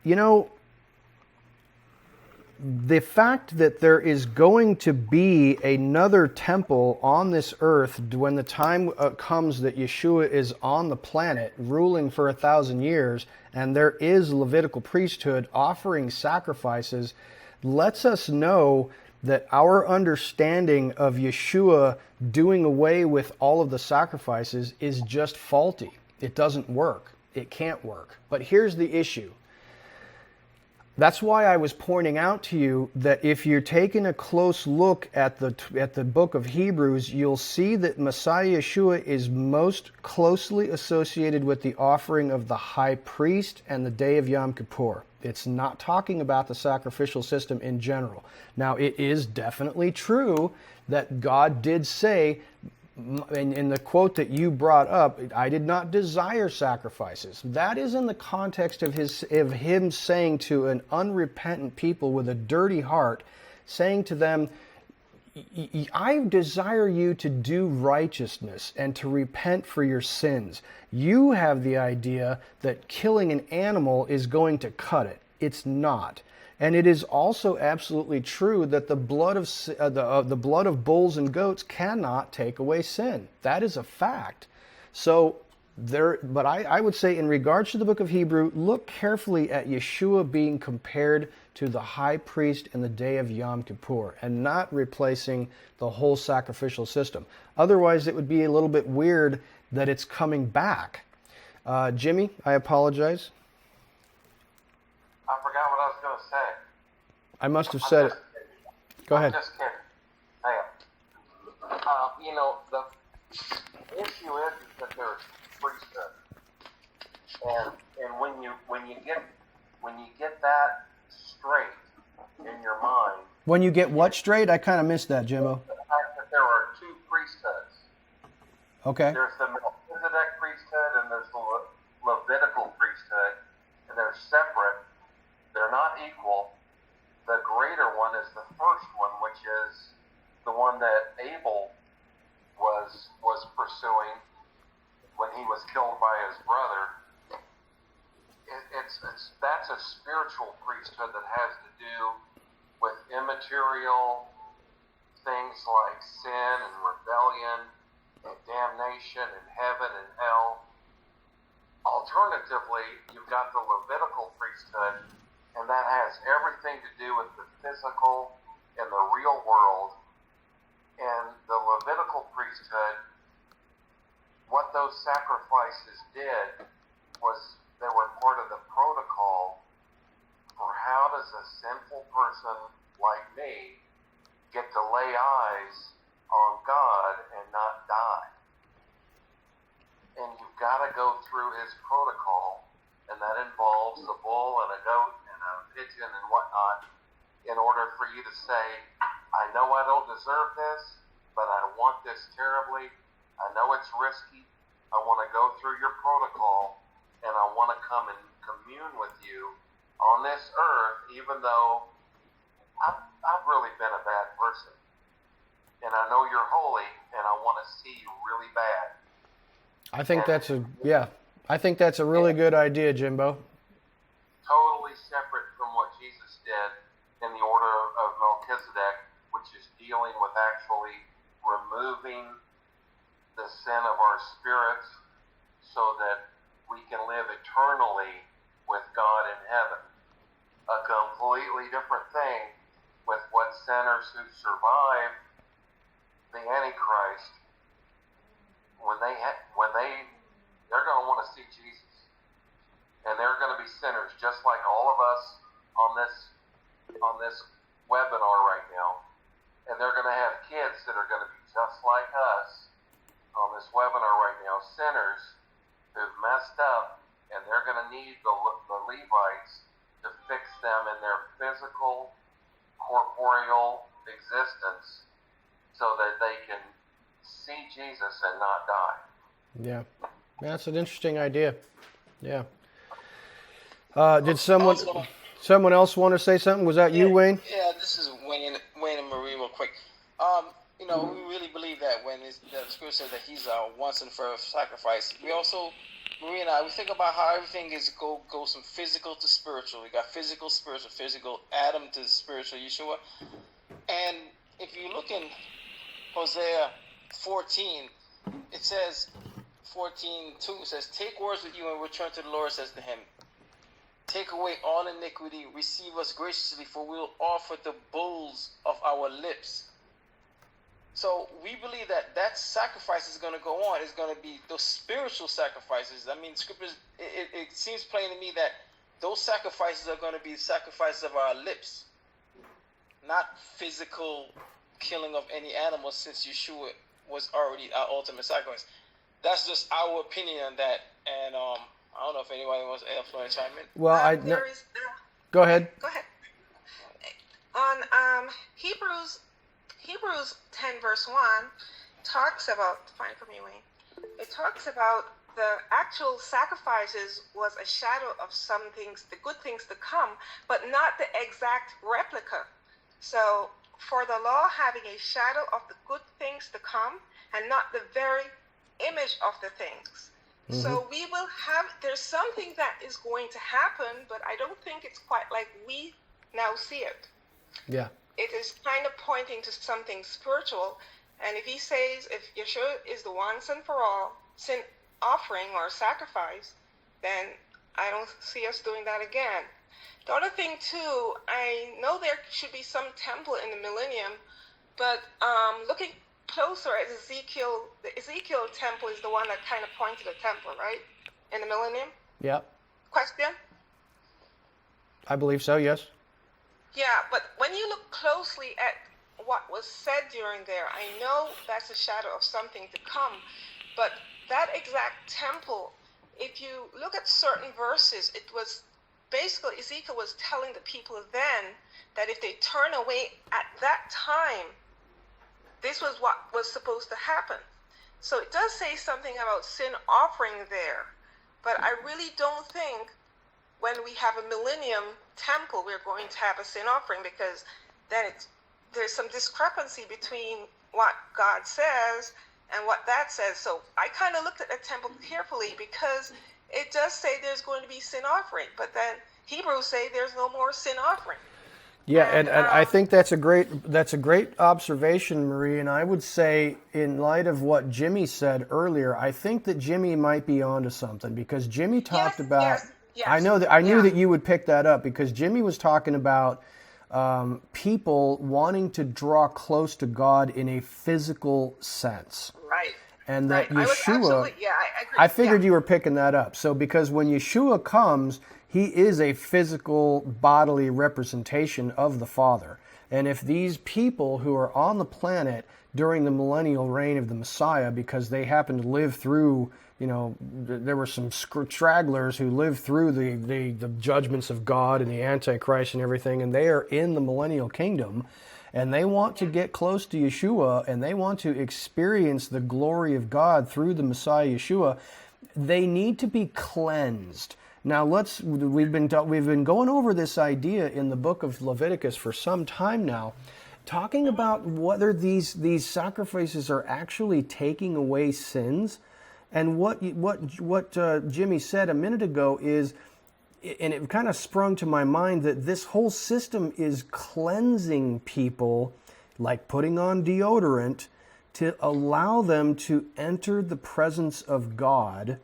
the fact that there is going to be another temple on this earth when the time comes that Yeshua is on the planet ruling for 1,000 years, and there is Levitical priesthood offering sacrifices, lets us know that our understanding of Yeshua doing away with all of the sacrifices is just faulty. It doesn't work. It can't work. But here's the issue. That's why I was pointing out to you that if you're taking a close look at the book of Hebrews, you'll see that Messiah Yeshua is most closely associated with the offering of the high priest and the day of Yom Kippur. It's not talking about the sacrificial system in general. Now, it is definitely true that God did say, in the quote that you brought up, I did not desire sacrifices. That is in the context of him saying to an unrepentant people with a dirty heart, saying to them, I desire you to do righteousness and to repent for your sins. You have the idea that killing an animal is going to cut it. It's not. And it is also absolutely true that the blood of bulls and goats cannot take away sin. That is a fact. So But I would say in regards to the book of Hebrew, look carefully at Yeshua being compared to the high priest in the day of Yom Kippur and not replacing the whole sacrificial system. Otherwise, it would be a little bit weird that it's coming back. Jimmy, I apologize. I forgot what I was going to say. I must have said it. Go ahead. I'm just kidding. Hang on. The issue is that there's priesthood, and when you get that straight in your mind. When you get what straight? I kind of missed that, Jimbo. The fact that there are two priesthoods. Okay. There's the Melchizedek priesthood and there's the Levitical priesthood, and they're separate. They're not equal. The greater one is the first one, which is the one that Abel was pursuing when he was killed by his brother. That's a spiritual priesthood that has to do with immaterial things like sin and rebellion and damnation and heaven and hell. Alternatively, you've got the Levitical priesthood, and that has everything to do with the physical and the real world. And the Levitical priesthood, what those sacrifices did was they were part of the protocol for how does a sinful person like me get to lay eyes on God and not die. And you've got to go through his protocol, and that involves a bull and a goat and a pigeon and whatnot in order for you to say, I know I don't deserve this, but I want this terribly. I know it's risky. I want to go through your protocol, and I want to come and commune with you on this earth, even though I've really been a bad person. And I know you're holy, and I want to see you really bad. I think that's a really good idea, Jimbo. Totally separate from what Jesus did in the order of Melchizedek, which is dealing with actually removing the sin of our spirits so that we can live eternally with God in heaven. A completely different thing with what sinners who survive the Antichrist, they're going to want to see Jesus. And they're going to be sinners just like all of us on this webinar right now. And they're going to have kids that are going to be just like us on this webinar right now, sinners who've messed up, and they're going to need the Levites to fix them in their physical, corporeal existence so that they can see Jesus and not die. Yeah, that's an interesting idea. Yeah. Did someone else want to say something? Was that you, Wayne? Yeah, this is Wayne and Marie real quick. We really believe that when the Scripture says that he's our once and forever sacrifice, we also, Marie and I, we think about how everything goes from physical to spiritual. We got physical, spiritual, physical, Adam to spiritual, Yeshua. And if you look in Hosea 14, it says, 14:2 says, take words with you and return to the Lord, says to him. Take away all iniquity, receive us graciously, for we will offer the bulls of our lips. So we believe that sacrifice is going to go on. It's going to be those spiritual sacrifices. I mean, scriptures, it seems plain to me that those sacrifices are going to be sacrifices of our lips, not physical killing of any animal, since Yeshua was already our ultimate sacrifice. That's just our opinion on that. And I don't know if anybody wants to chime in. Well, go ahead. Go ahead. On Hebrews 10 verse 1 talks about, find it for me, Wayne. It talks about the actual sacrifices was a shadow of some things, the good things to come, but not the exact replica. So for the law having a shadow of the good things to come and not the very image of the things. Mm-hmm. So we will have, there's something that is going to happen, but I don't think it's quite like we now see it. Yeah. It is kind of pointing to something spiritual. And if he says, if Yeshua is the once and for all, sin offering or sacrifice, then I don't see us doing that again. The other thing too, I know there should be some temple in the millennium, but looking closer at Ezekiel, the Ezekiel temple is the one that kind of points to the temple, right? In the millennium? Yep. Question? I believe so, yes. Yeah, but when you look closely at what was said during there, I know that's a shadow of something to come, but that exact temple, if you look at certain verses, it was basically Ezekiel was telling the people then that if they turn away at that time, this was what was supposed to happen. So it does say something about sin offering there, but I really don't think when we have a millennium temple, we're going to have a sin offering, because then there's some discrepancy between what God says and what that says. So I kind of looked at the temple carefully, because it does say there's going to be sin offering, but then Hebrews say there's no more sin offering. Yeah, and I think that's a great observation, Marie. And I would say, in light of what Jimmy said earlier, I think that Jimmy might be onto something, because Jimmy talked about. Yes. I knew that you would pick that up, because Jimmy was talking about people wanting to draw close to God in a physical sense. Right. And that right. Yeshua, I agree. I figured you were picking that up. So because when Yeshua comes, he is a physical bodily representation of the Father. And if these people who are on the planet during the millennial reign of the Messiah, because they happen to live through, there were some stragglers who lived through the judgments of God and the Antichrist and everything, and they are in the millennial kingdom, and they want to get close to Yeshua, and they want to experience the glory of God through the Messiah Yeshua, they need to be cleansed. Now we've been going over this idea in the book of Leviticus for some time now, talking about whether these sacrifices are actually taking away sins. And what Jimmy said a minute ago is, and it kind of sprung to my mind, that this whole system is cleansing people, like putting on deodorant, to allow them to enter the presence of God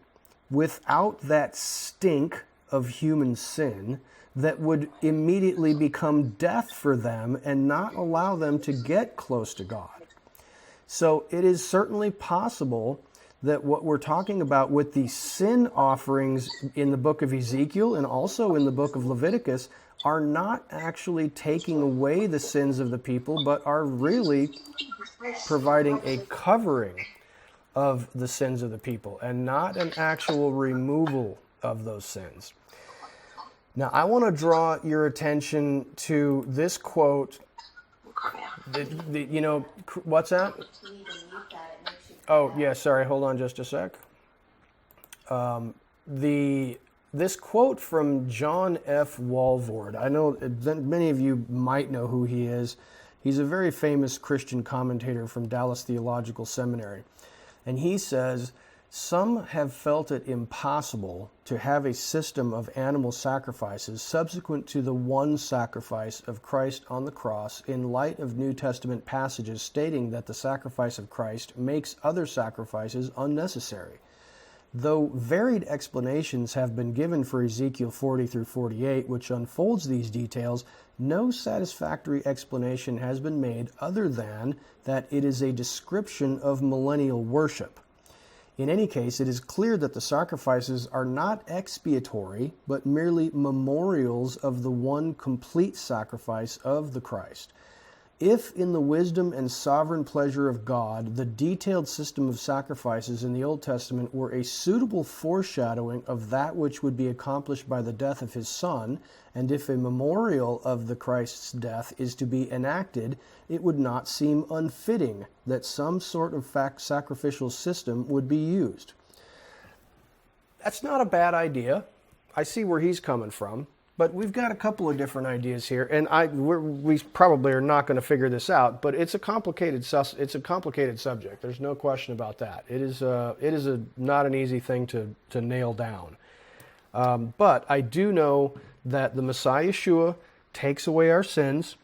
without that stink of human sin that would immediately become death for them and not allow them to get close to God. So it is certainly possible that what we're talking about with the sin offerings in the book of Ezekiel and also in the book of Leviticus are not actually taking away the sins of the people, but are really providing a covering of the sins of the people and not an actual removal of those sins. Now, I want to draw your attention to this quote. What's that? Oh, yeah, sorry, hold on just a sec. This quote from John F. Walvoord, I know many of you might know who he is. He's a very famous Christian commentator from Dallas Theological Seminary. And he says, "Some have felt it impossible to have a system of animal sacrifices subsequent to the one sacrifice of Christ on the cross, in light of New Testament passages stating that the sacrifice of Christ makes other sacrifices unnecessary. Though varied explanations have been given for Ezekiel 40 through 48, which unfolds these details, no satisfactory explanation has been made other than that it is a description of millennial worship. In any case, it is clear that the sacrifices are not expiatory, but merely memorials of the one complete sacrifice of the Christ. If, in the wisdom and sovereign pleasure of God, the detailed system of sacrifices in the Old Testament were a suitable foreshadowing of that which would be accomplished by the death of his Son, and if a memorial of the Christ's death is to be enacted, it would not seem unfitting that some sort of sacrificial system would be used." That's not a bad idea. I see where he's coming from. But we've got a couple of different ideas here, and we probably are not going to figure this out. But it's a complicated subject. There's no question about that. It is not an easy thing to nail down. But I do know that the Messiah Yeshua takes away our sins,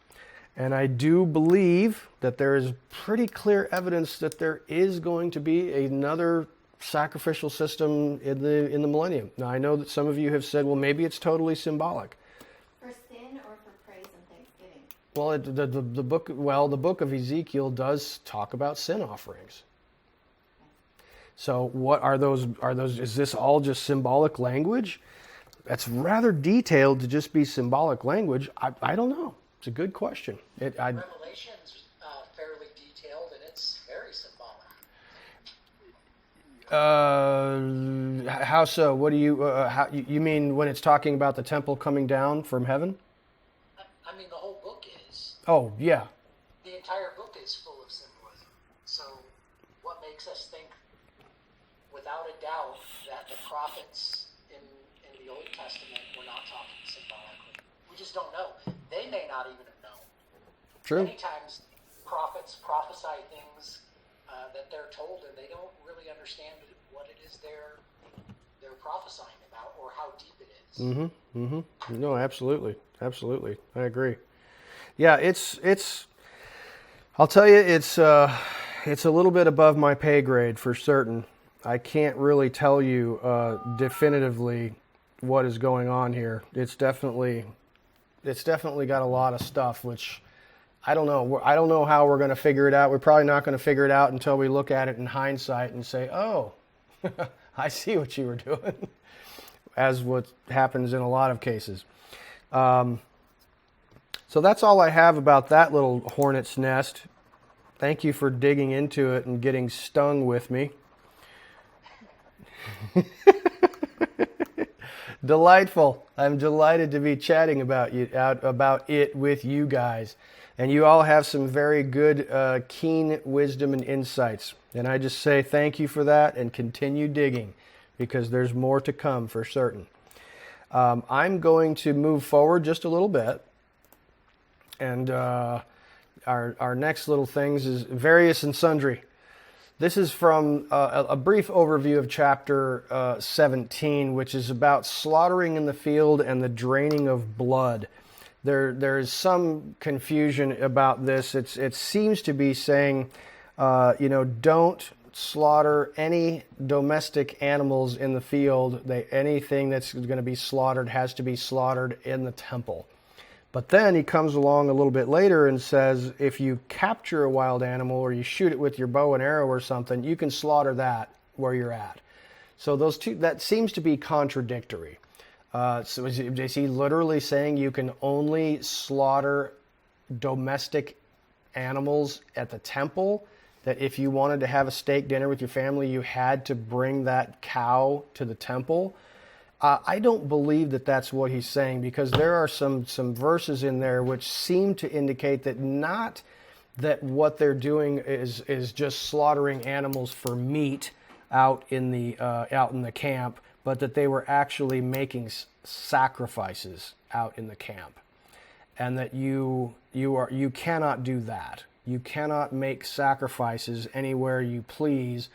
and I do believe that there is pretty clear evidence that there is going to be another sacrificial system in the millennium. Now, I know that some of you have said, well, maybe it's totally symbolic. For sin or for praise and thanksgiving? Well, the book of Ezekiel does talk about sin offerings. So what are those? Is this all just symbolic language? That's rather detailed to just be symbolic language. I don't know. It's a good question. Revelation's fairly detailed, and it's very symbolic. How so? What do you mean when it's talking about the temple coming down from heaven? I mean, the whole book is. Oh, yeah. The entire book is full of symbolism. So what makes us think, without a doubt, that the prophets in the Old Testament were not talking symbolically? We just don't know. They may not even have known. True. Many times prophets prophesy things that they're told, and they don't really understand what it is they're prophesying about or how deep it is. No, absolutely. I agree. Yeah, it's I'll tell you, it's a little bit above my pay grade for certain. I can't really tell you definitively what is going on here. It's definitely got a lot of stuff, which I don't know. I don't know how we're going to figure it out. We're probably not going to figure it out until we look at it in hindsight and say, oh, I see what you were doing, as what happens in a lot of cases. So that's all I have about that little hornet's nest. Thank you for digging into it and getting stung with me. Delightful. I'm delighted to be chatting about it with you guys. And you all have some very good, keen wisdom and insights. And I just say thank you for that and continue digging, because there's more to come for certain. I'm going to move forward just a little bit. And our next little things is various and sundry. This is from a brief overview of chapter 17, which is about slaughtering in the field and the draining of blood. There is some confusion about this. It seems to be saying, don't slaughter any domestic animals in the field. Anything that's going to be slaughtered has to be slaughtered in the temple. But then he comes along a little bit later and says, if you capture a wild animal or you shoot it with your bow and arrow or something, you can slaughter that where you're at. So those two, that seems to be contradictory. So is he literally saying you can only slaughter domestic animals at the temple? That if you wanted to have a steak dinner with your family, you had to bring that cow to the temple? I don't believe that that's what he's saying, because there are some verses in there which seem to indicate that not that what they're doing is just slaughtering animals for meat out in the camp, but that they were actually making sacrifices out in the camp, and that you cannot do that. You cannot make sacrifices anywhere you please.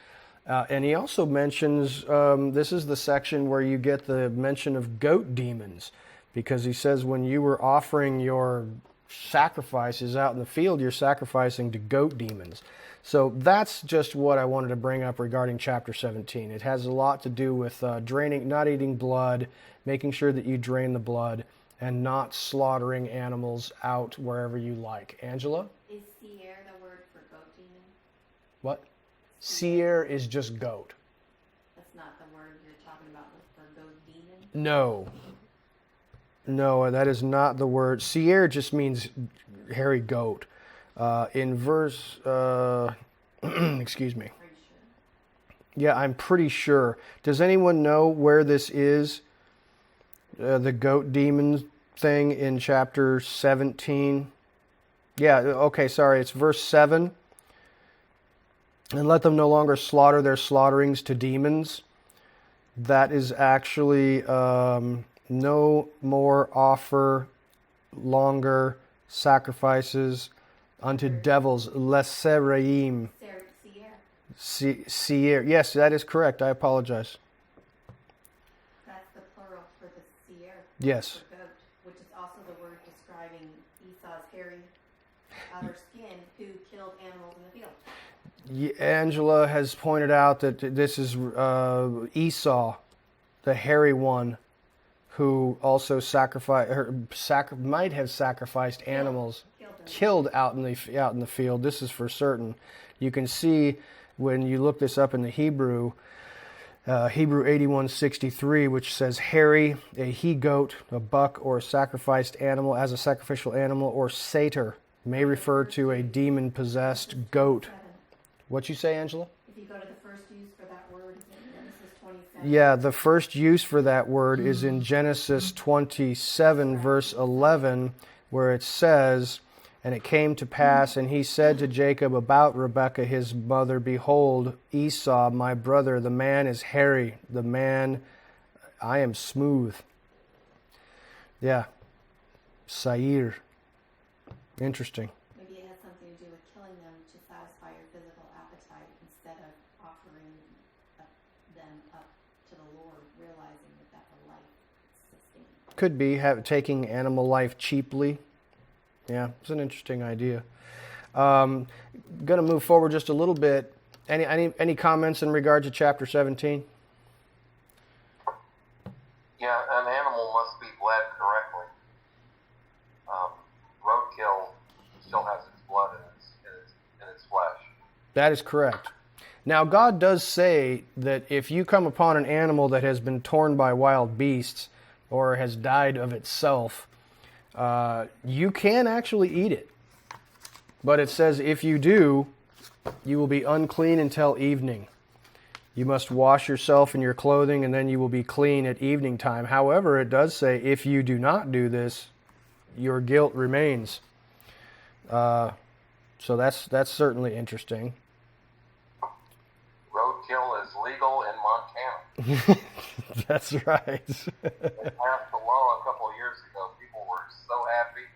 And he also mentions, this is the section where you get the mention of goat demons, because he says when you were offering your sacrifices out in the field, you're sacrificing to goat demons. So that's just what I wanted to bring up regarding chapter 17. It has a lot to do with draining, not eating blood, making sure that you drain the blood, and not slaughtering animals out wherever you like. Angela? Is seer the word for goat demon? What? Seer is just goat. That's not the word you're talking about for goat demon? No, that is not the word. Seer just means hairy goat. In verse, excuse me. Pretty sure. Yeah, I'm pretty sure. Does anyone know where this is? The goat demon thing in chapter 17? Yeah, okay, sorry. It's verse 7. And let them no longer slaughter their slaughterings to demons. That is actually no more offer longer sacrifices unto devils. Leseraim. Seer. Yes, that is correct. I apologize. That's the plural for the seer. Yes. For goat, which is also the word describing Esau's hairy outer skin who killed animals in the field. Angela has pointed out that this is Esau, the hairy one, who also might have sacrificed animals, killed out in the field. This is for certain. You can see when you look this up in the Hebrew 81:63, which says hairy, a he-goat, a buck, or a sacrificed animal as a sacrificial animal, or satyr, may refer to a demon-possessed goat. What'd you say, Angela? If you go to the first use for that word, it's in Genesis 27. Yeah, the first use for that word is in Genesis 27, verse 11, where it says, "And it came to pass, and he said to Jacob about Rebekah his mother, Behold, Esau my brother, the man is hairy, the man I am smooth." Yeah, Sair. Interesting. Maybe it has something to do with killing them to satisfy your physical appetite instead of offering them up to the Lord, realizing that that's a life sustained. Could be taking animal life cheaply. Yeah, it's an interesting idea. Going to move forward just a little bit. Any comments in regard to chapter 17? Yeah, an animal must be bled correctly. Roadkill still has its blood in its flesh. That is correct. Now, God does say that if you come upon an animal that has been torn by wild beasts or has died of itself, you can actually eat it. But it says if you do, you will be unclean until evening. You must wash yourself and your clothing, and then you will be clean at evening time. However, it does say if you do not do this, your guilt remains. So that's certainly interesting. Roadkill is legal in Montana. That's right. They passed the law a couple of years ago. People were so happy.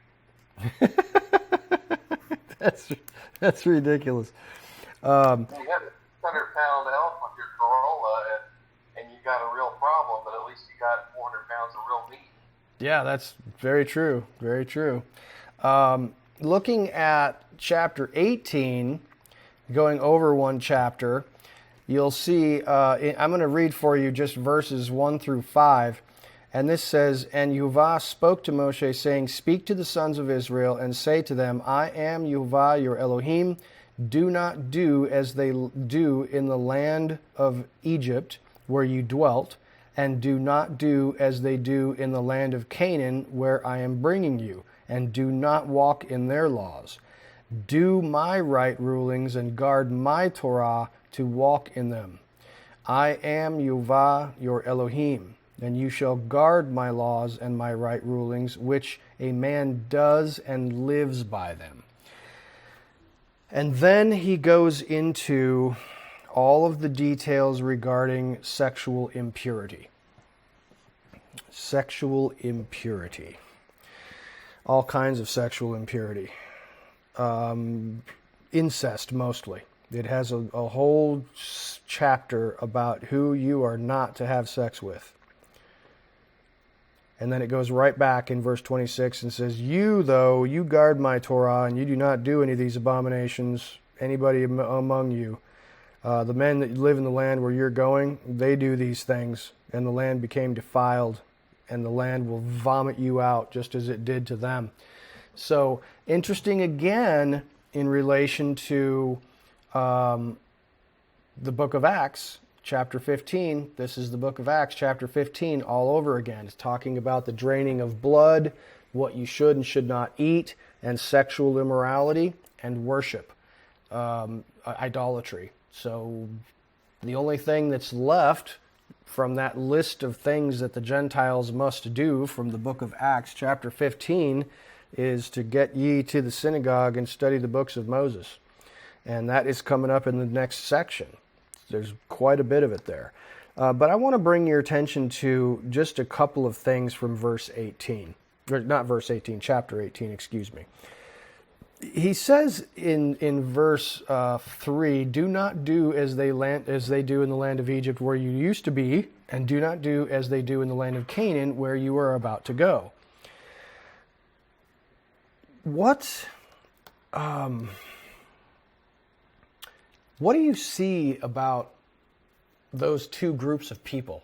That's ridiculous. You had a 600-pound elk with your Corolla, and you got a real problem, but at least you got 400 pounds of real meat. Yeah, that's very true. Very true. Looking at chapter 18, going over one chapter, you'll see, I'm going to read for you just verses 1 through 5. And this says, "And Yehovah spoke to Moshe, saying, Speak to the sons of Israel, and say to them, I am Yehovah your Elohim. Do not do as they do in the land of Egypt, where you dwelt, and do not do as they do in the land of Canaan, where I am bringing you, and do not walk in their laws. Do my right rulings and guard my Torah to walk in them. I am Yehovah your Elohim, and you shall guard my laws and my right rulings, which a man does and lives by them." And then he goes into all of the details regarding sexual impurity. Sexual impurity. All kinds of sexual impurity. Incest, mostly. It has a whole chapter about who you are not to have sex with. And then it goes right back in verse 26 and says, "You, though, you guard my Torah, and you do not do any of these abominations, anybody among you. The men that live in the land where you're going, they do these things, and the land became defiled, and the land will vomit you out just as it did to them." So, interesting again in relation to the book of Acts, chapter 15. This is the book of Acts, chapter 15, all over again. It's talking about the draining of blood, what you should and should not eat, and sexual immorality and worship, idolatry. So the only thing that's left from that list of things that the Gentiles must do from the book of Acts, chapter 15, is to get ye to the synagogue and study the books of Moses. And that is coming up in the next section. There's quite a bit of it there. But I want to bring your attention to just a couple of things from verse 18. Or not verse 18, chapter 18, excuse me. He says in verse 3, "Do not do as they do in the land of Egypt where you used to be, and do not do as they do in the land of Canaan where you are about to go." What What do you see about those two groups of people?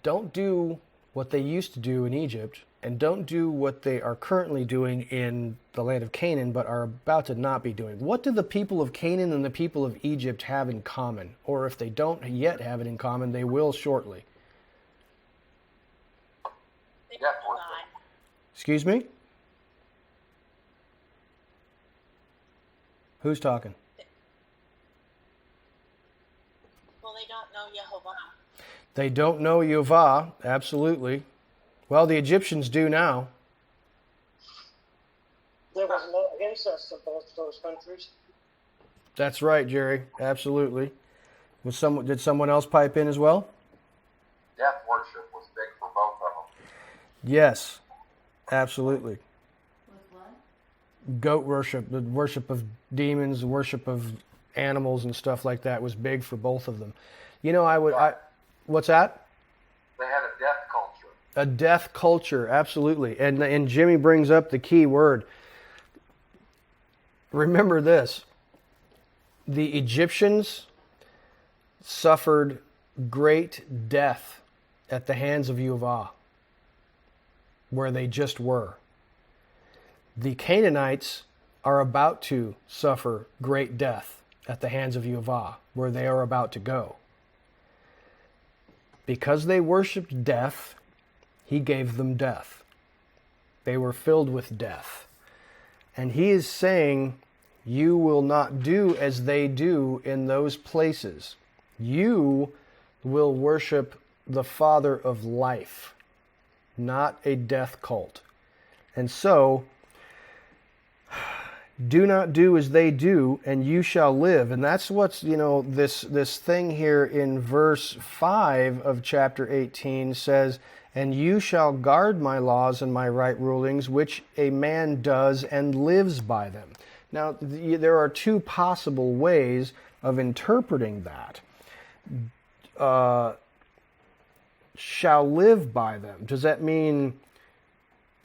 Don't do what they used to do in Egypt, and don't do what they are currently doing in the land of Canaan, but are about to not be doing. What do the people of Canaan and the people of Egypt have in common? Or if they don't yet have it in common, they will shortly. Excuse me? Who's talking? Well, they don't know Yehovah. They don't know Yehovah, absolutely. Well, the Egyptians do now. There was no incest in both those countries. That's right, Jerry. Absolutely. Did someone else pipe in as well? Death worship was big for both of them. Yes, absolutely. With what? Goat worship, the worship of demons, the worship of animals and stuff like that was big for both of them. You know, what's that? They had a death culture. A death culture, absolutely. And Jimmy brings up the key word. Remember this. The Egyptians suffered great death at the hands of Yehovah, where they just were. The Canaanites are about to suffer great death at the hands of Yehovah, where they are about to go. Because they worshipped death, he gave them death. They were filled with death. And he is saying, you will not do as they do in those places. You will worship the Father of life, not a death cult. And so, do not do as they do, and you shall live. And that's what's, this thing here in verse 5 of chapter 18 says, and you shall guard my laws and my right rulings, which a man does and lives by them. Now, there are two possible ways of interpreting that. Shall live by them. Does that mean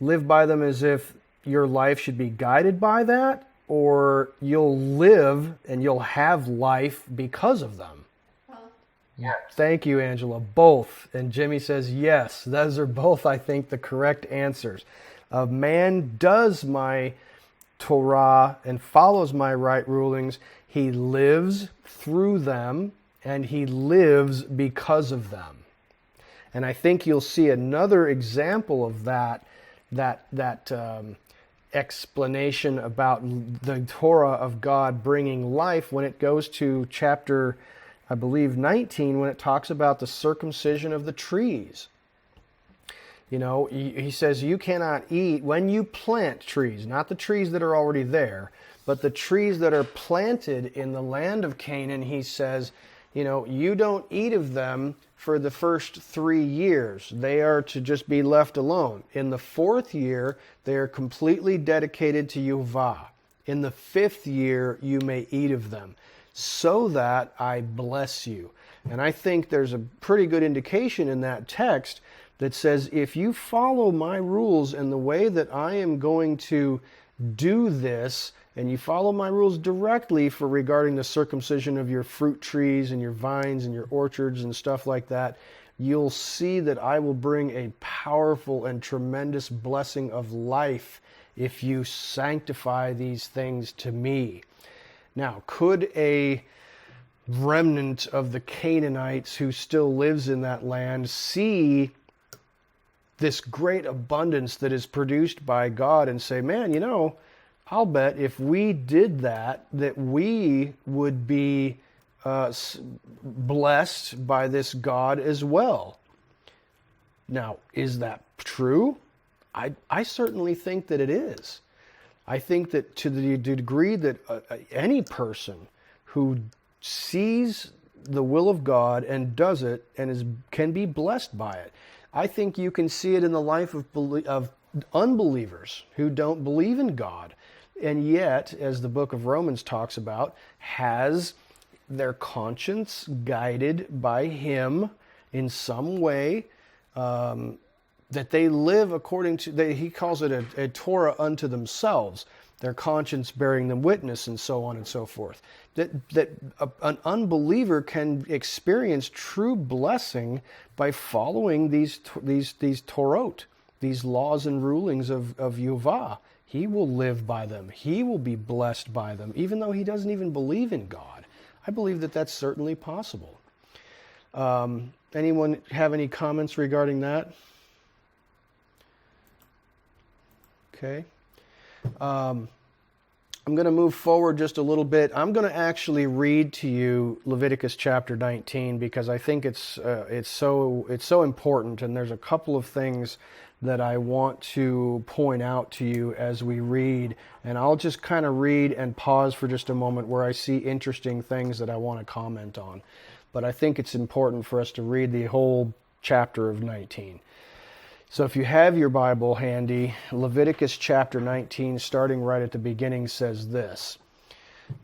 live by them as if your life should be guided by that? Or you'll live and you'll have life because of them? Yes. Thank you, Angela. Both. And Jimmy says yes. Those are both, I think, the correct answers. A man does my Torah and follows my right rulings. He lives through them and he lives because of them. And I think you'll see another example of that explanation about the Torah of God bringing life when it goes to chapter, I believe, 19, when it talks about the circumcision of the trees. You know, he says you cannot eat when you plant trees, not the trees that are already there, but the trees that are planted in the land of Canaan. He says, you don't eat of them for the first 3 years. They are to just be left alone. In the 4th year, they are completely dedicated to Yehovah. In the 5th year, you may eat of them, so that I bless you. And I think there's a pretty good indication in that text that says, if you follow my rules and the way that I am going to do this, and you follow my rules directly for regarding the circumcision of your fruit trees and your vines and your orchards and stuff like that, you'll see that I will bring a powerful and tremendous blessing of life if you sanctify these things to me. Now, could a remnant of the Canaanites who still lives in that land see this great abundance that is produced by God and say, man, I'll bet if we did that we would be blessed by this God as well. Now, is that true? I certainly think that it is. I think that to the degree that any person who sees the will of God and does it and can be blessed by it, I think you can see it in the life of unbelievers who don't believe in God, and yet, as the book of Romans talks about, has their conscience guided by Him in some way, that they live according to, he calls it a Torah unto themselves. their conscience bearing them witness, and so on and so forth. An unbeliever can experience true blessing by following these Torot, these laws and rulings of Yuvah. He will live by them. He will be blessed by them, even though he doesn't even believe in God. I believe that that's certainly possible. Anyone have any comments regarding that? Okay. I'm going to move forward just a little bit. I'm going to actually read to you Leviticus chapter 19 because I think it's so important, and there's a couple of things that I want to point out to you as we read, and I'll just kind of read and pause for just a moment where I see interesting things that I want to comment on. But I think it's important for us to read the whole chapter of 19. So if you have your Bible handy, Leviticus chapter 19, starting right at the beginning, says this.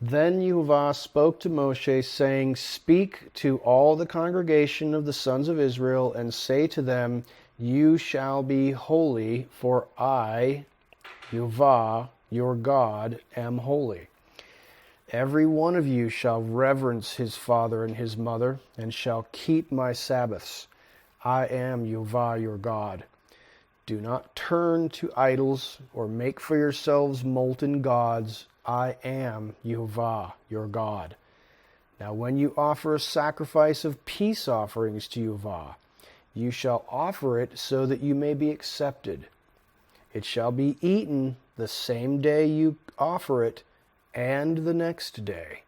Then Yehovah spoke to Moshe, saying, Speak to all the congregation of the sons of Israel, and say to them, You shall be holy, for I, Yehovah, your God, am holy. Every one of you shall reverence his father and his mother, and shall keep my Sabbaths. I am Yehovah, your God. Do not turn to idols or make for yourselves molten gods. I am Yehovah, your God. Now when you offer a sacrifice of peace offerings to Yehovah, you shall offer it so that you may be accepted. It shall be eaten the same day you offer it and the next day.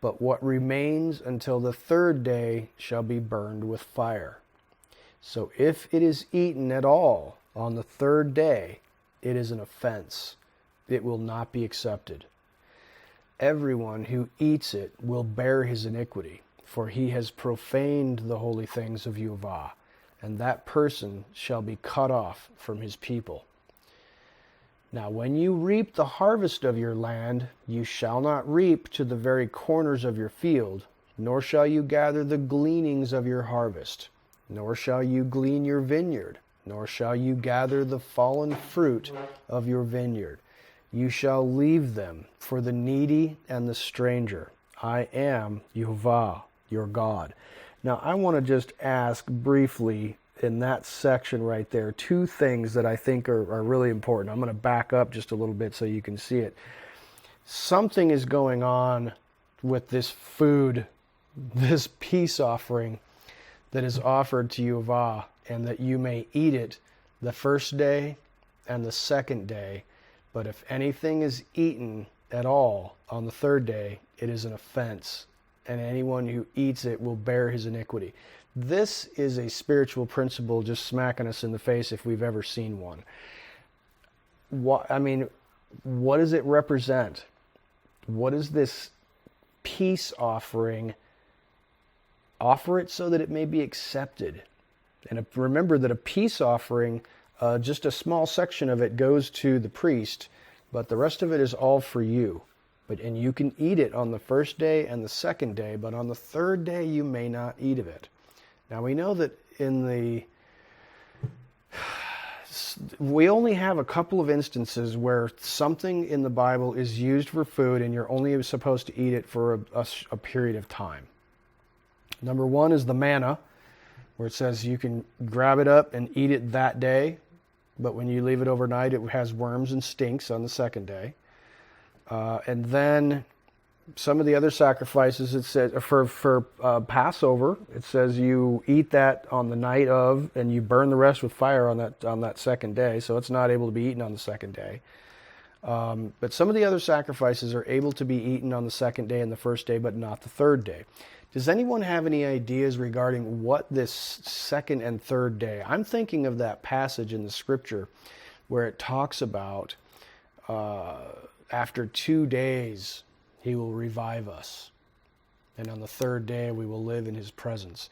But what remains until the third day shall be burned with fire. So if it is eaten at all on the third day, it is an offense. It will not be accepted. Everyone who eats it will bear his iniquity, for he has profaned the holy things of Yehovah, and that person shall be cut off from his people. Now when you reap the harvest of your land, you shall not reap to the very corners of your field, nor shall you gather the gleanings of your harvest, nor shall you glean your vineyard, nor shall you gather the fallen fruit of your vineyard. You shall leave them for the needy and the stranger. I am Yehovah, your God. Now I want to just ask briefly in that section right there, two things that I think are really important. I'm going to back up just a little bit so you can see it. Something is going on with this food, this peace offering that is offered to Yehovah, and that you may eat it the first day and the second day. But if anything is eaten at all on the third day, it is an offense, and anyone who eats it will bear his iniquity. This is a spiritual principle just smacking us in the face if we've ever seen one. What does it represent? What is this peace offering? Offer it so that it may be accepted. And remember that a peace offering, just a small section of it goes to the priest, but the rest of it is all for you. And you can eat it on the first day and the second day, but on the third day you may not eat of it. Now we know that we only have a couple of instances where something in the Bible is used for food and you're only supposed to eat it for a period of time. Number one is the manna, where it says you can grab it up and eat it that day, but when you leave it overnight, it has worms and stinks on the second day. And then some of the other sacrifices, it says for Passover, it says you eat that on the night of, and you burn the rest with fire on that second day, so it's not able to be eaten on the second day. But some of the other sacrifices are able to be eaten on the second day and the first day, but not the third day. Does anyone have any ideas regarding what this second and third day? I'm thinking of that passage in the scripture where it talks about after 2 days he will revive us, and on the third day we will live in his presence.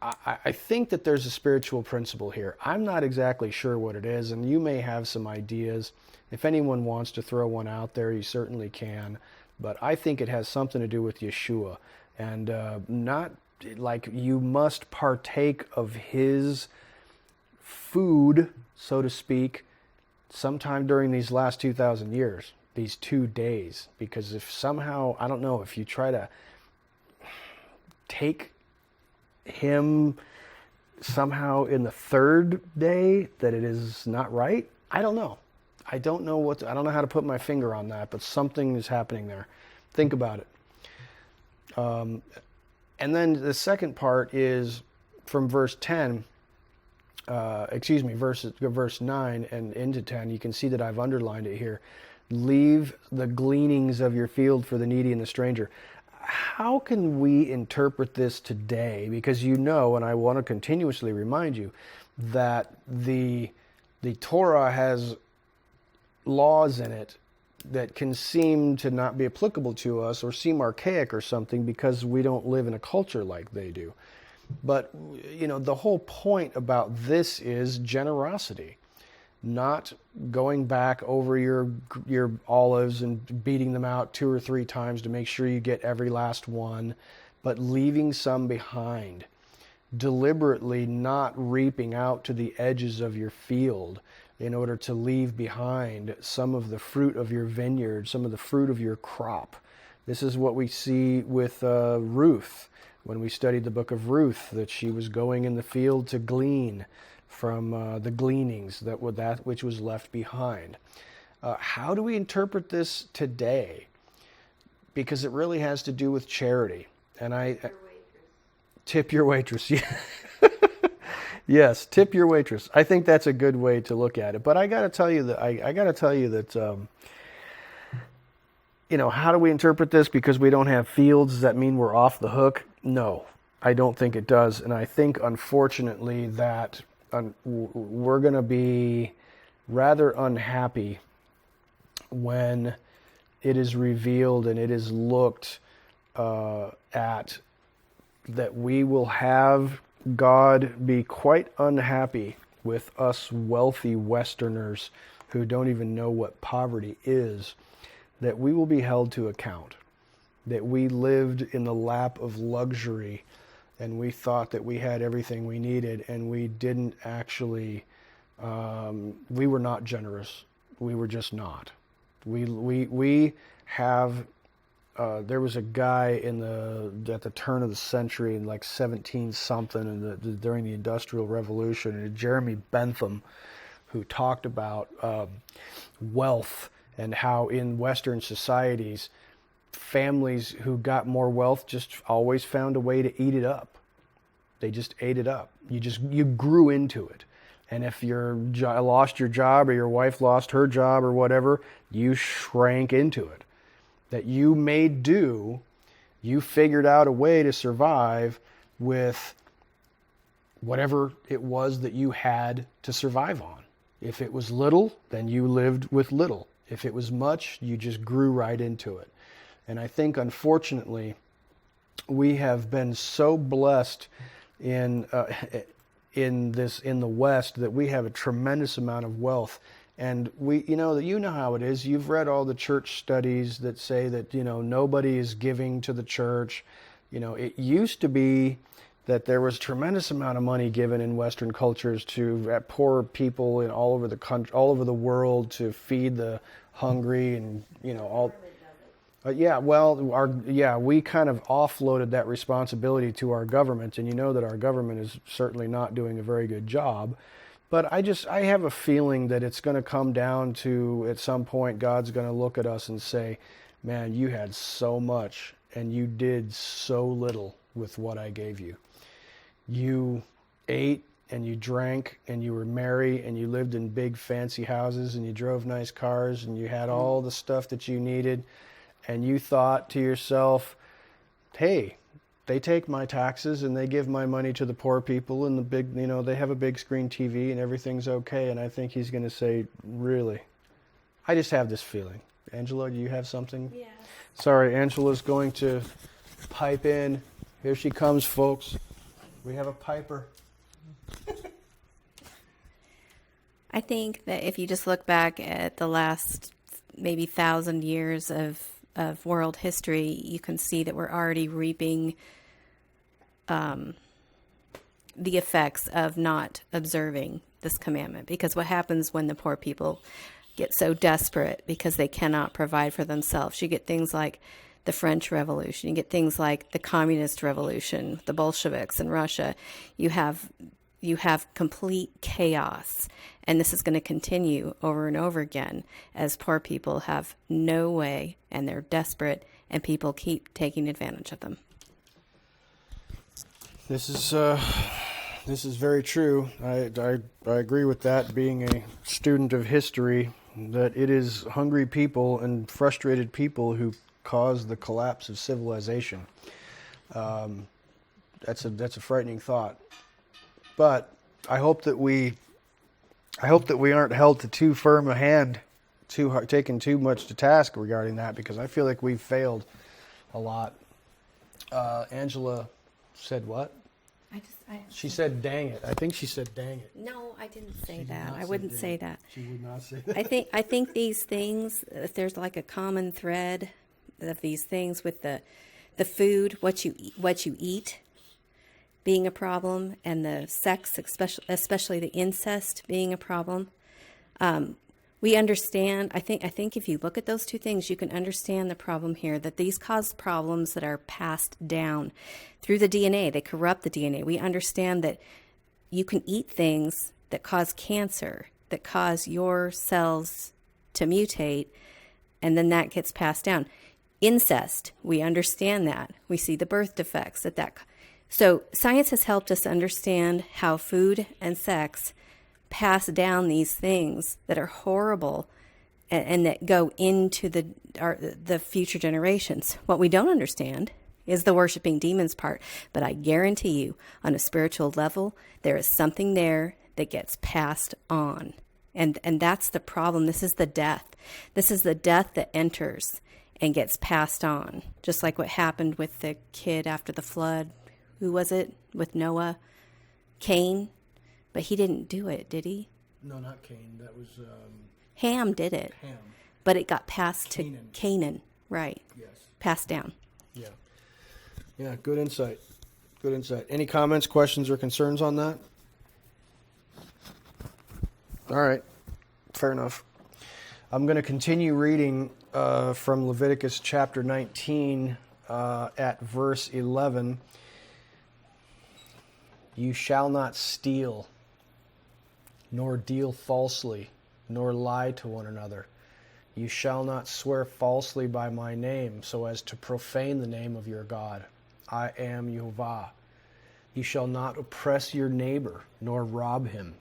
I think that there's a spiritual principle here. I'm not exactly sure what it is, and you may have some ideas. If anyone wants to throw one out there, you certainly can. But I think it has something to do with Yeshua. And not like you must partake of his food, so to speak, sometime during these last 2,000 years. these 2 days, because if somehow, I don't know, if you try to take him somehow in the 3rd day, that it is not right. I don't know. I don't know how to put my finger on that, but something is happening there. Think about it. And then the second part is from verse 10, verse 9 and into 10. You can see that I've underlined it here. Leave the gleanings of your field for the needy and the stranger. How can we interpret this today? Because and I want to continuously remind you that the Torah has laws in it that can seem to not be applicable to us or seem archaic or something because we don't live in a culture like they do. But, the whole point about this is generosity. Not going back over your olives and beating them out 2 or 3 times to make sure you get every last one, but leaving some behind. Deliberately not reaping out to the edges of your field in order to leave behind some of the fruit of your vineyard, some of the fruit of your crop. This is what we see with Ruth when we studied the book of Ruth, that she was going in the field to glean from the gleanings, that which was left behind. How do we interpret this today? Because it really has to do with charity. And tip your waitress. Yeah. Yes, tip your waitress. I think that's a good way to look at it. But I got to tell you that how do we interpret this? Because we don't have fields, does that mean we're off the hook? No, I don't think it does. And I think, unfortunately, that we're going to be rather unhappy when it is revealed and it is looked at that we will have God be quite unhappy with us wealthy Westerners who don't even know what poverty is, that we will be held to account, that we lived in the lap of luxury and we thought that we had everything we needed, and we didn't actually, we were not generous. We were just not. We have, there was a guy at the turn of the century in like 17 something during the Industrial Revolution, Jeremy Bentham, who talked about wealth and how in Western societies, families who got more wealth just always found a way to eat it up. They just ate it up. You grew into it. And if you lost your job or your wife lost her job or whatever, you shrank into it. That you made do, you figured out a way to survive with whatever it was that you had to survive on. If it was little, then you lived with little. If it was much, you just grew right into it. And I think, unfortunately, we have been so blessed in the West that we have a tremendous amount of wealth. And you know how it is. You've read all the church studies that say that, nobody is giving to the church. It used to be that there was a tremendous amount of money given in Western cultures to poor people all over the country, all over the world, to feed the hungry and all. We kind of offloaded that responsibility to our government, and that our government is certainly not doing a very good job. But I have a feeling that it's going to come down to, at some point, God's going to look at us and say, man, you had so much and you did so little with what I gave you. You ate and you drank and you were merry and you lived in big fancy houses and you drove nice cars and you had all the stuff that you needed. And you thought to yourself, hey, they take my taxes and they give my money to the poor people and they have a big screen TV and everything's okay. And I think he's going to say, really? I just have this feeling. Angela, do you have something? Yeah. Sorry, Angela's going to pipe in. Here she comes, folks. We have a piper. I think that if you just look back at the last maybe 1,000 years of world history, you can see that we're already reaping the effects of not observing this commandment. Because what happens when the poor people get so desperate because they cannot provide for themselves. You get things like the French Revolution. You get things like the Communist Revolution, the Bolsheviks in Russia. You have complete chaos. And this is going to continue over and over again as poor people have no way and they're desperate and people keep taking advantage of them. This is very true. I agree with that, being a student of history, that it is hungry people and frustrated people who cause the collapse of civilization. That's a frightening thought. But I hope that we aren't held to too firm a hand, taken too much to task regarding that, because I feel like we've failed a lot. Angela said what? She said, "Dang it." I think she said, "Dang it." No, I didn't say that. I wouldn't say that. She would not say that. I think these things, if there's like a common thread of these things with the food, what you eat being a problem, and the sex, especially the incest being a problem. We understand, I think if you look at those two things, you can understand the problem here, that these cause problems that are passed down through the DNA. They corrupt the DNA. We understand that you can eat things that cause cancer, that cause your cells to mutate, and then that gets passed down. Incest, we understand that. We see the birth defects So science has helped us understand how food and sex pass down these things that are horrible and that go into the future generations. What we don't understand is the worshiping demons part. But I guarantee you, on a spiritual level, there is something there that gets passed on. And that's the problem. This is the death. This is the death that enters and gets passed on. Just like what happened with the kid after the flood. Who was it with Noah? Cain? But he didn't do it, did he? No, not Cain. That was... Ham did it. Ham. But it got passed Canaan. to Canaan. Right. Yes. Passed down. Yeah. Yeah, good insight. Good insight. Any comments, questions, or concerns on that? All right. Fair enough. I'm going to continue reading from Leviticus chapter 19 at verse 11. You shall not steal, nor deal falsely, nor lie to one another. You shall not swear falsely by my name, so as to profane the name of your God. I am Yehovah. You shall not oppress your neighbor, nor rob him.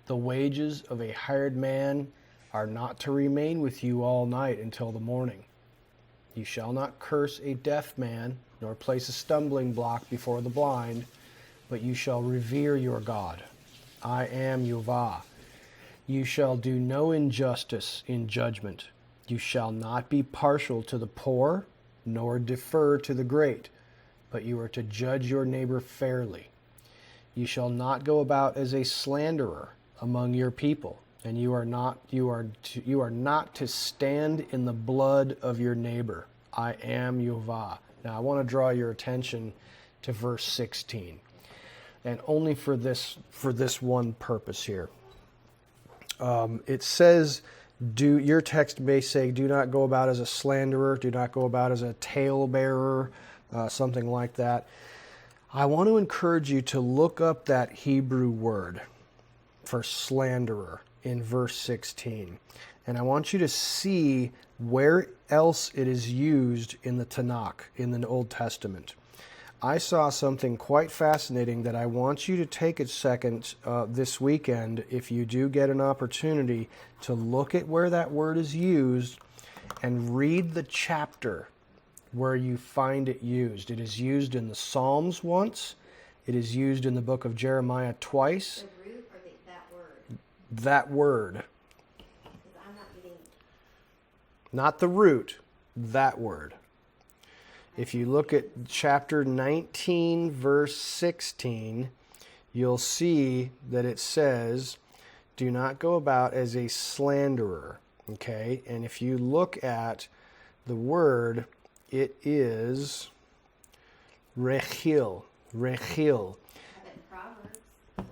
The wages of a hired man are not to remain with you all night until the morning. You shall not curse a deaf man, nor place a stumbling block before the blind, but you shall revere your God. I am Yehovah. You shall do no injustice in judgment. You shall not be partial to the poor, nor defer to the great, but you are to judge your neighbor fairly. You shall not go about as a slanderer among your people, and you are not to stand in the blood of your neighbor. I am Yehovah. Now I want to draw your attention to verse 16. And only for this one purpose here. It says, your text may say, do not go about as a slanderer, do not go about as a talebearer, something like that. I want to encourage you to look up that Hebrew word for slanderer in verse 16. And I want you to see where else it is used in the Tanakh, in the Old Testament. I saw something quite fascinating that I want you to take a second this weekend, if you do get an opportunity, to look at where that word is used and read the chapter where you find it used. It is used in the Psalms once. It is used in the book of Jeremiah twice. The root or that word? That word. I'm not getting... Not the root, that word. If you look at chapter 19, verse 16, you'll see that it says, do not go about as a slanderer. Okay? And if you look at the word, it is rechil. Rechil. Proverbs.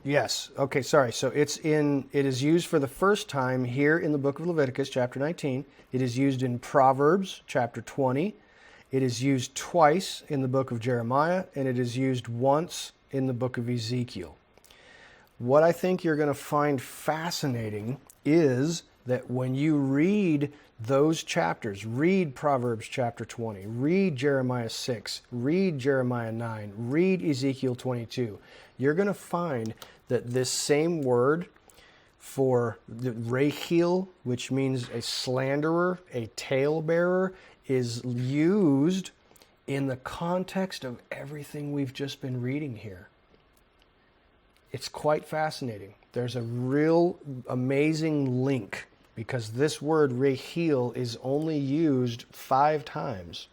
Yes. Okay, sorry. So it is used for the first time here in the book of Leviticus, chapter 19. It is used in Proverbs, chapter 20. It is used twice in the book of Jeremiah, and it is used once in the book of Ezekiel. What I think you're going to find fascinating is that when you read those chapters, read Proverbs chapter 20, read Jeremiah 6, read Jeremiah 9, read Ezekiel 22, you're going to find that this same word for the rechil, which means a slanderer, a talebearer, is used in the context of everything we've just been reading here. It's quite fascinating. There's a real amazing link because this word rechil is only used 5 times.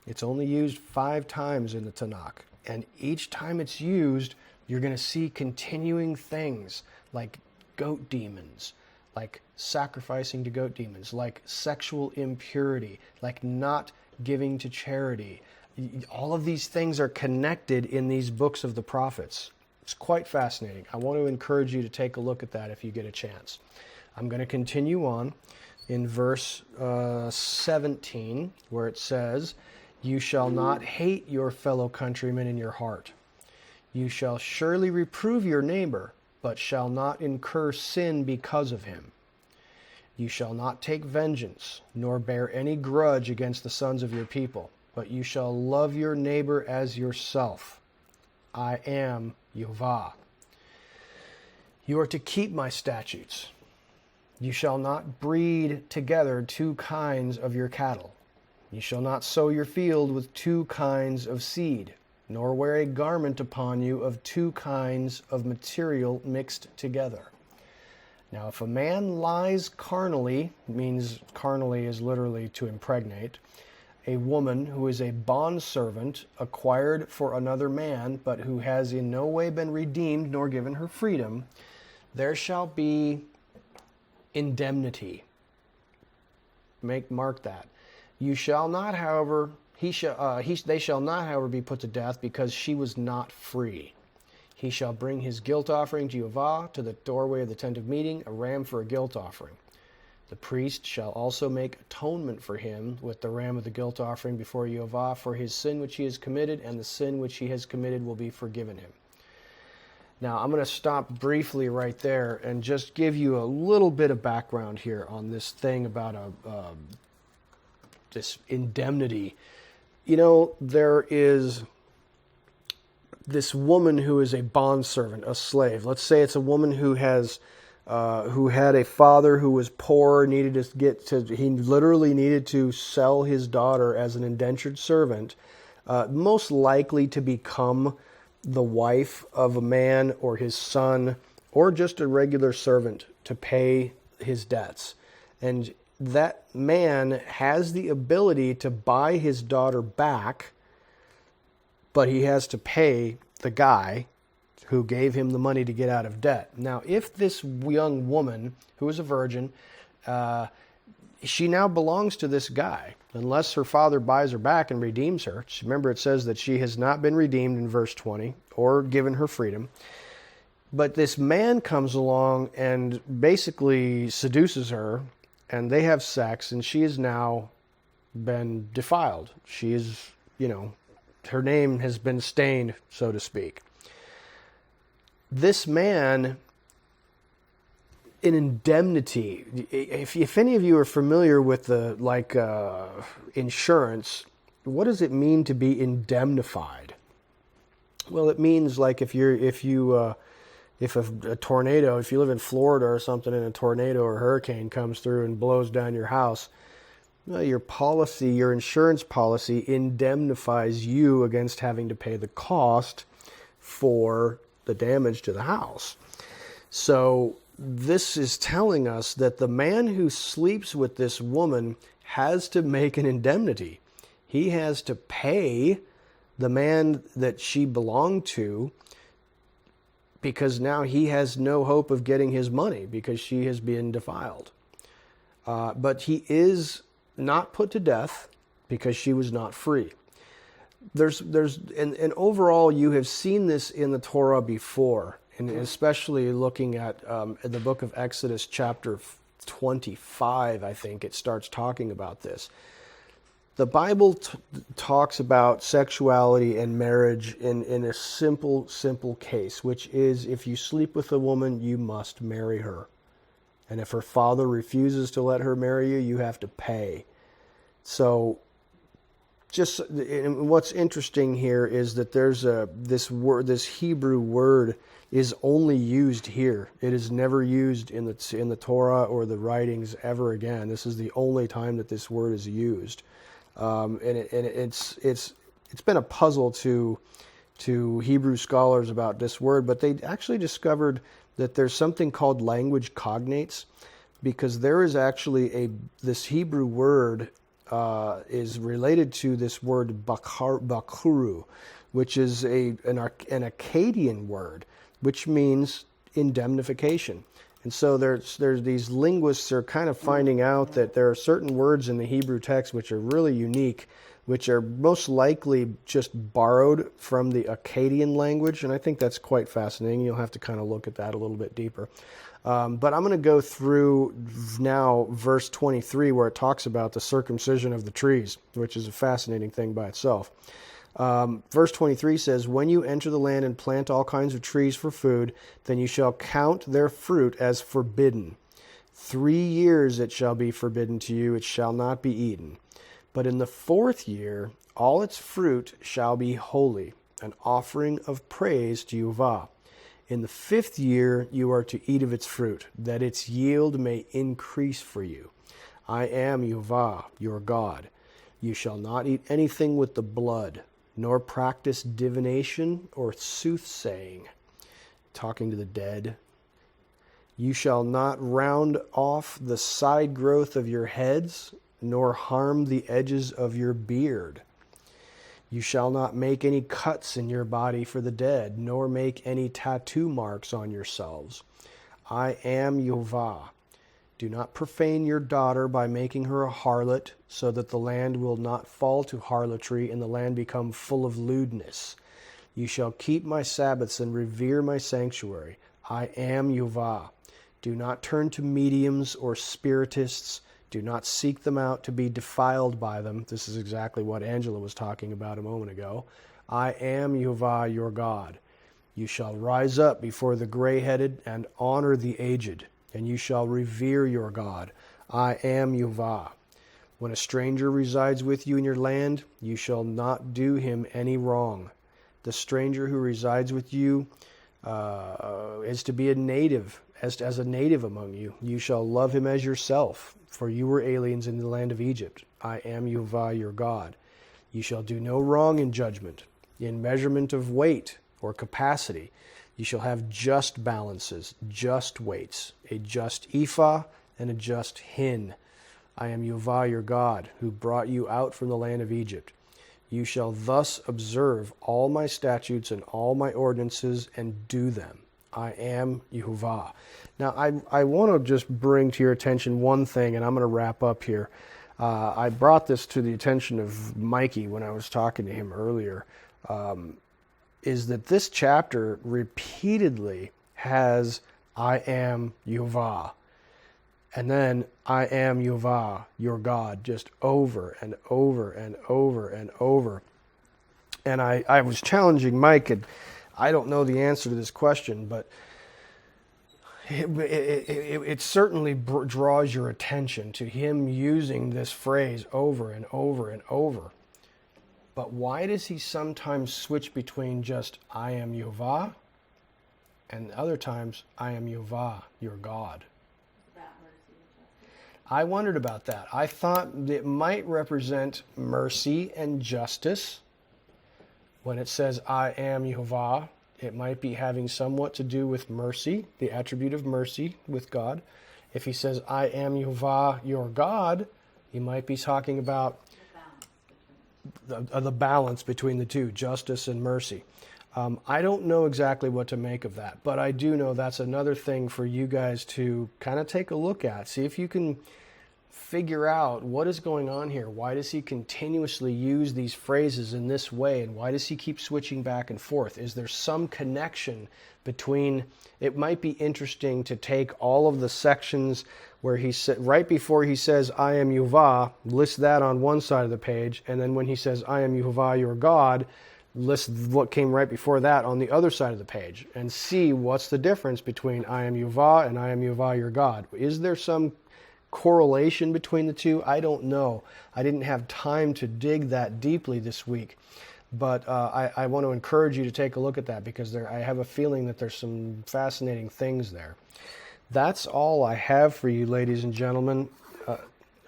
It's only used 5 times in the Tanakh. And each time it's used, you're going to see continuing things like goat demons, like sacrificing to goat demons, like sexual impurity, like not giving to charity. All of these things are connected in these books of the prophets. It's quite fascinating. I want to encourage you to take a look at that if you get a chance. I'm going to continue on in verse 17, where it says, "You shall not hate your fellow countrymen in your heart. You shall surely reprove your neighbor, but shall not incur sin because of him. You shall not take vengeance, nor bear any grudge against the sons of your people, but you shall love your neighbor as yourself. I am Yehovah. You are to keep my statutes. You shall not breed together 2 kinds of your cattle. You shall not sow your field with 2 kinds of seed, nor wear a garment upon you of 2 kinds of material mixed together. Now, if a man lies carnally," means carnally is literally to impregnate, "a woman who is a bondservant acquired for another man, but who has in no way been redeemed nor given her freedom, there shall be indemnity." Mark that. "You shall not, however, they shall not, however, be put to death because she was not free. He shall bring his guilt offering to Yehovah to the doorway of the tent of meeting, a ram for a guilt offering. The priest shall also make atonement for him with the ram of the guilt offering before Yehovah for his sin which he has committed, and the sin which he has committed will be forgiven him." Now, I'm going to stop briefly right there and just give you a little bit of background here on this thing about this indemnity. You know, there is this woman who is a bondservant, a slave. Let's say it's a woman who had a father who was poor, he literally needed to sell his daughter as an indentured servant, most likely to become the wife of a man or his son or just a regular servant to pay his debts. And that man has the ability to buy his daughter back, but he has to pay the guy who gave him the money to get out of debt. Now, if this young woman, who is a virgin, she now belongs to this guy, unless her father buys her back and redeems her. Remember, it says that she has not been redeemed in verse 20 or given her freedom. But this man comes along and basically seduces her, and they have sex, and she has now been defiled. She is, her name has been stained, so to speak. This man, an indemnity, if any of you are familiar with the insurance, what does it mean to be indemnified? Well, it means like if a tornado, if you live in Florida or something and a tornado or hurricane comes through and blows down your house, your insurance policy indemnifies you against having to pay the cost for the damage to the house. So this is telling us that the man who sleeps with this woman has to make an indemnity. He has to pay the man that she belonged to, because now he has no hope of getting his money because she has been defiled. But he is not put to death because she was not free. and overall, you have seen this in the Torah before, and especially looking at the book of Exodus, chapter 25, I think it starts talking about this. The Bible talks about sexuality and marriage in a simple case, which is if you sleep with a woman, you must marry her. And if her father refuses to let her marry you, you have to pay. So what's interesting here is that there's this Hebrew word is only used here. It is never used in the Torah or the writings ever again. This is the only time that this word is used. It's been a puzzle to Hebrew scholars about this word, but they actually discovered that there's something called language cognates, because there is actually this Hebrew word is related to this word bakuru, which is an Akkadian word, which means indemnification. And so there's these linguists are kind of finding out that there are certain words in the Hebrew text which are really unique, which are most likely just borrowed from the Akkadian language, and I think that's quite fascinating. You'll have to kind of look at that a little bit deeper. But I'm going to go through now verse 23, where it talks about the circumcision of the trees, which is a fascinating thing by itself. Verse 23 says, "When you enter the land and plant all kinds of trees for food, then you shall count their fruit as forbidden. 3 years it shall be forbidden to you, it shall not be eaten. But in the 4th year all its fruit shall be holy, an offering of praise to Yehovah. In the 5th year you are to eat of its fruit, that its yield may increase for you. I am Yehovah, your God. You shall not eat anything with the blood, nor practice divination or soothsaying," talking to the dead. "You shall not round off the side growth of your heads, nor harm the edges of your beard. You shall not make any cuts in your body for the dead, nor make any tattoo marks on yourselves. I am Yehovah. Do not profane your daughter by making her a harlot, so that the land will not fall to harlotry and the land become full of lewdness. You shall keep my Sabbaths and revere my sanctuary. I am Yehovah. Do not turn to mediums or spiritists. Do not seek them out to be defiled by them." This is exactly what Angela was talking about a moment ago. "I am Yehovah your God. You shall rise up before the gray-headed and honor the aged, and you shall revere your God. I am Yehovah. When a stranger resides with you in your land, you shall not do him any wrong. The stranger who resides with you is to be a native, as a native among you. You shall love him as yourself, for you were aliens in the land of Egypt. I am Yehovah your God. You shall do no wrong in judgment, in measurement of weight or capacity. You shall have just balances, just weights, a just ephah and a just hin. I am Yehovah your God, who brought you out from the land of Egypt. You shall thus observe all my statutes and all my ordinances and do them. I am Yehovah." Now, I want to just bring to your attention one thing, and I'm going to wrap up here. I brought this to the attention of Mikey when I was talking to him earlier, is that this chapter repeatedly has I am Yehovah. And then I am Yehovah, your God, just over and over and over and over. And I was challenging Mike, and I don't know the answer to this question, but it certainly draws your attention to him using this phrase over and over and over. But why does he sometimes switch between just I am Yehovah and other times I am Yehovah, your God? I wondered about that. I thought it might represent mercy and justice. When it says I am Yehovah, it might be having somewhat to do with mercy, the attribute of mercy with God. If he says I am Yehovah, your God, he might be talking about the balance between the two, justice and mercy. I don't know exactly what to make of that, but I do know that's another thing for you guys to kind of take a look at. See if you can figure out what is going on here. Why does he continuously use these phrases in this way, and why does he keep switching back and forth? Is there some connection between? It might be interesting to take all of the sections where he said, right before he says, I am Yuvah, list that on one side of the page, and then when he says, I am Yuvah, your God, list what came right before that on the other side of the page, and see what's the difference between I am Yuvah and I am Yuvah, your God. Is there some correlation between the two? I don't know. I didn't have time to dig that deeply this week, but I want to encourage you to take a look at that, because I have a feeling that there's some fascinating things there. That's all I have for you, ladies and gentlemen.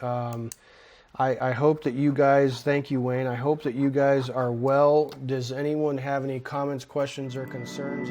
I hope that you guys, thank you, Wayne, I hope that you guys are well. Does anyone have any comments, questions, or concerns?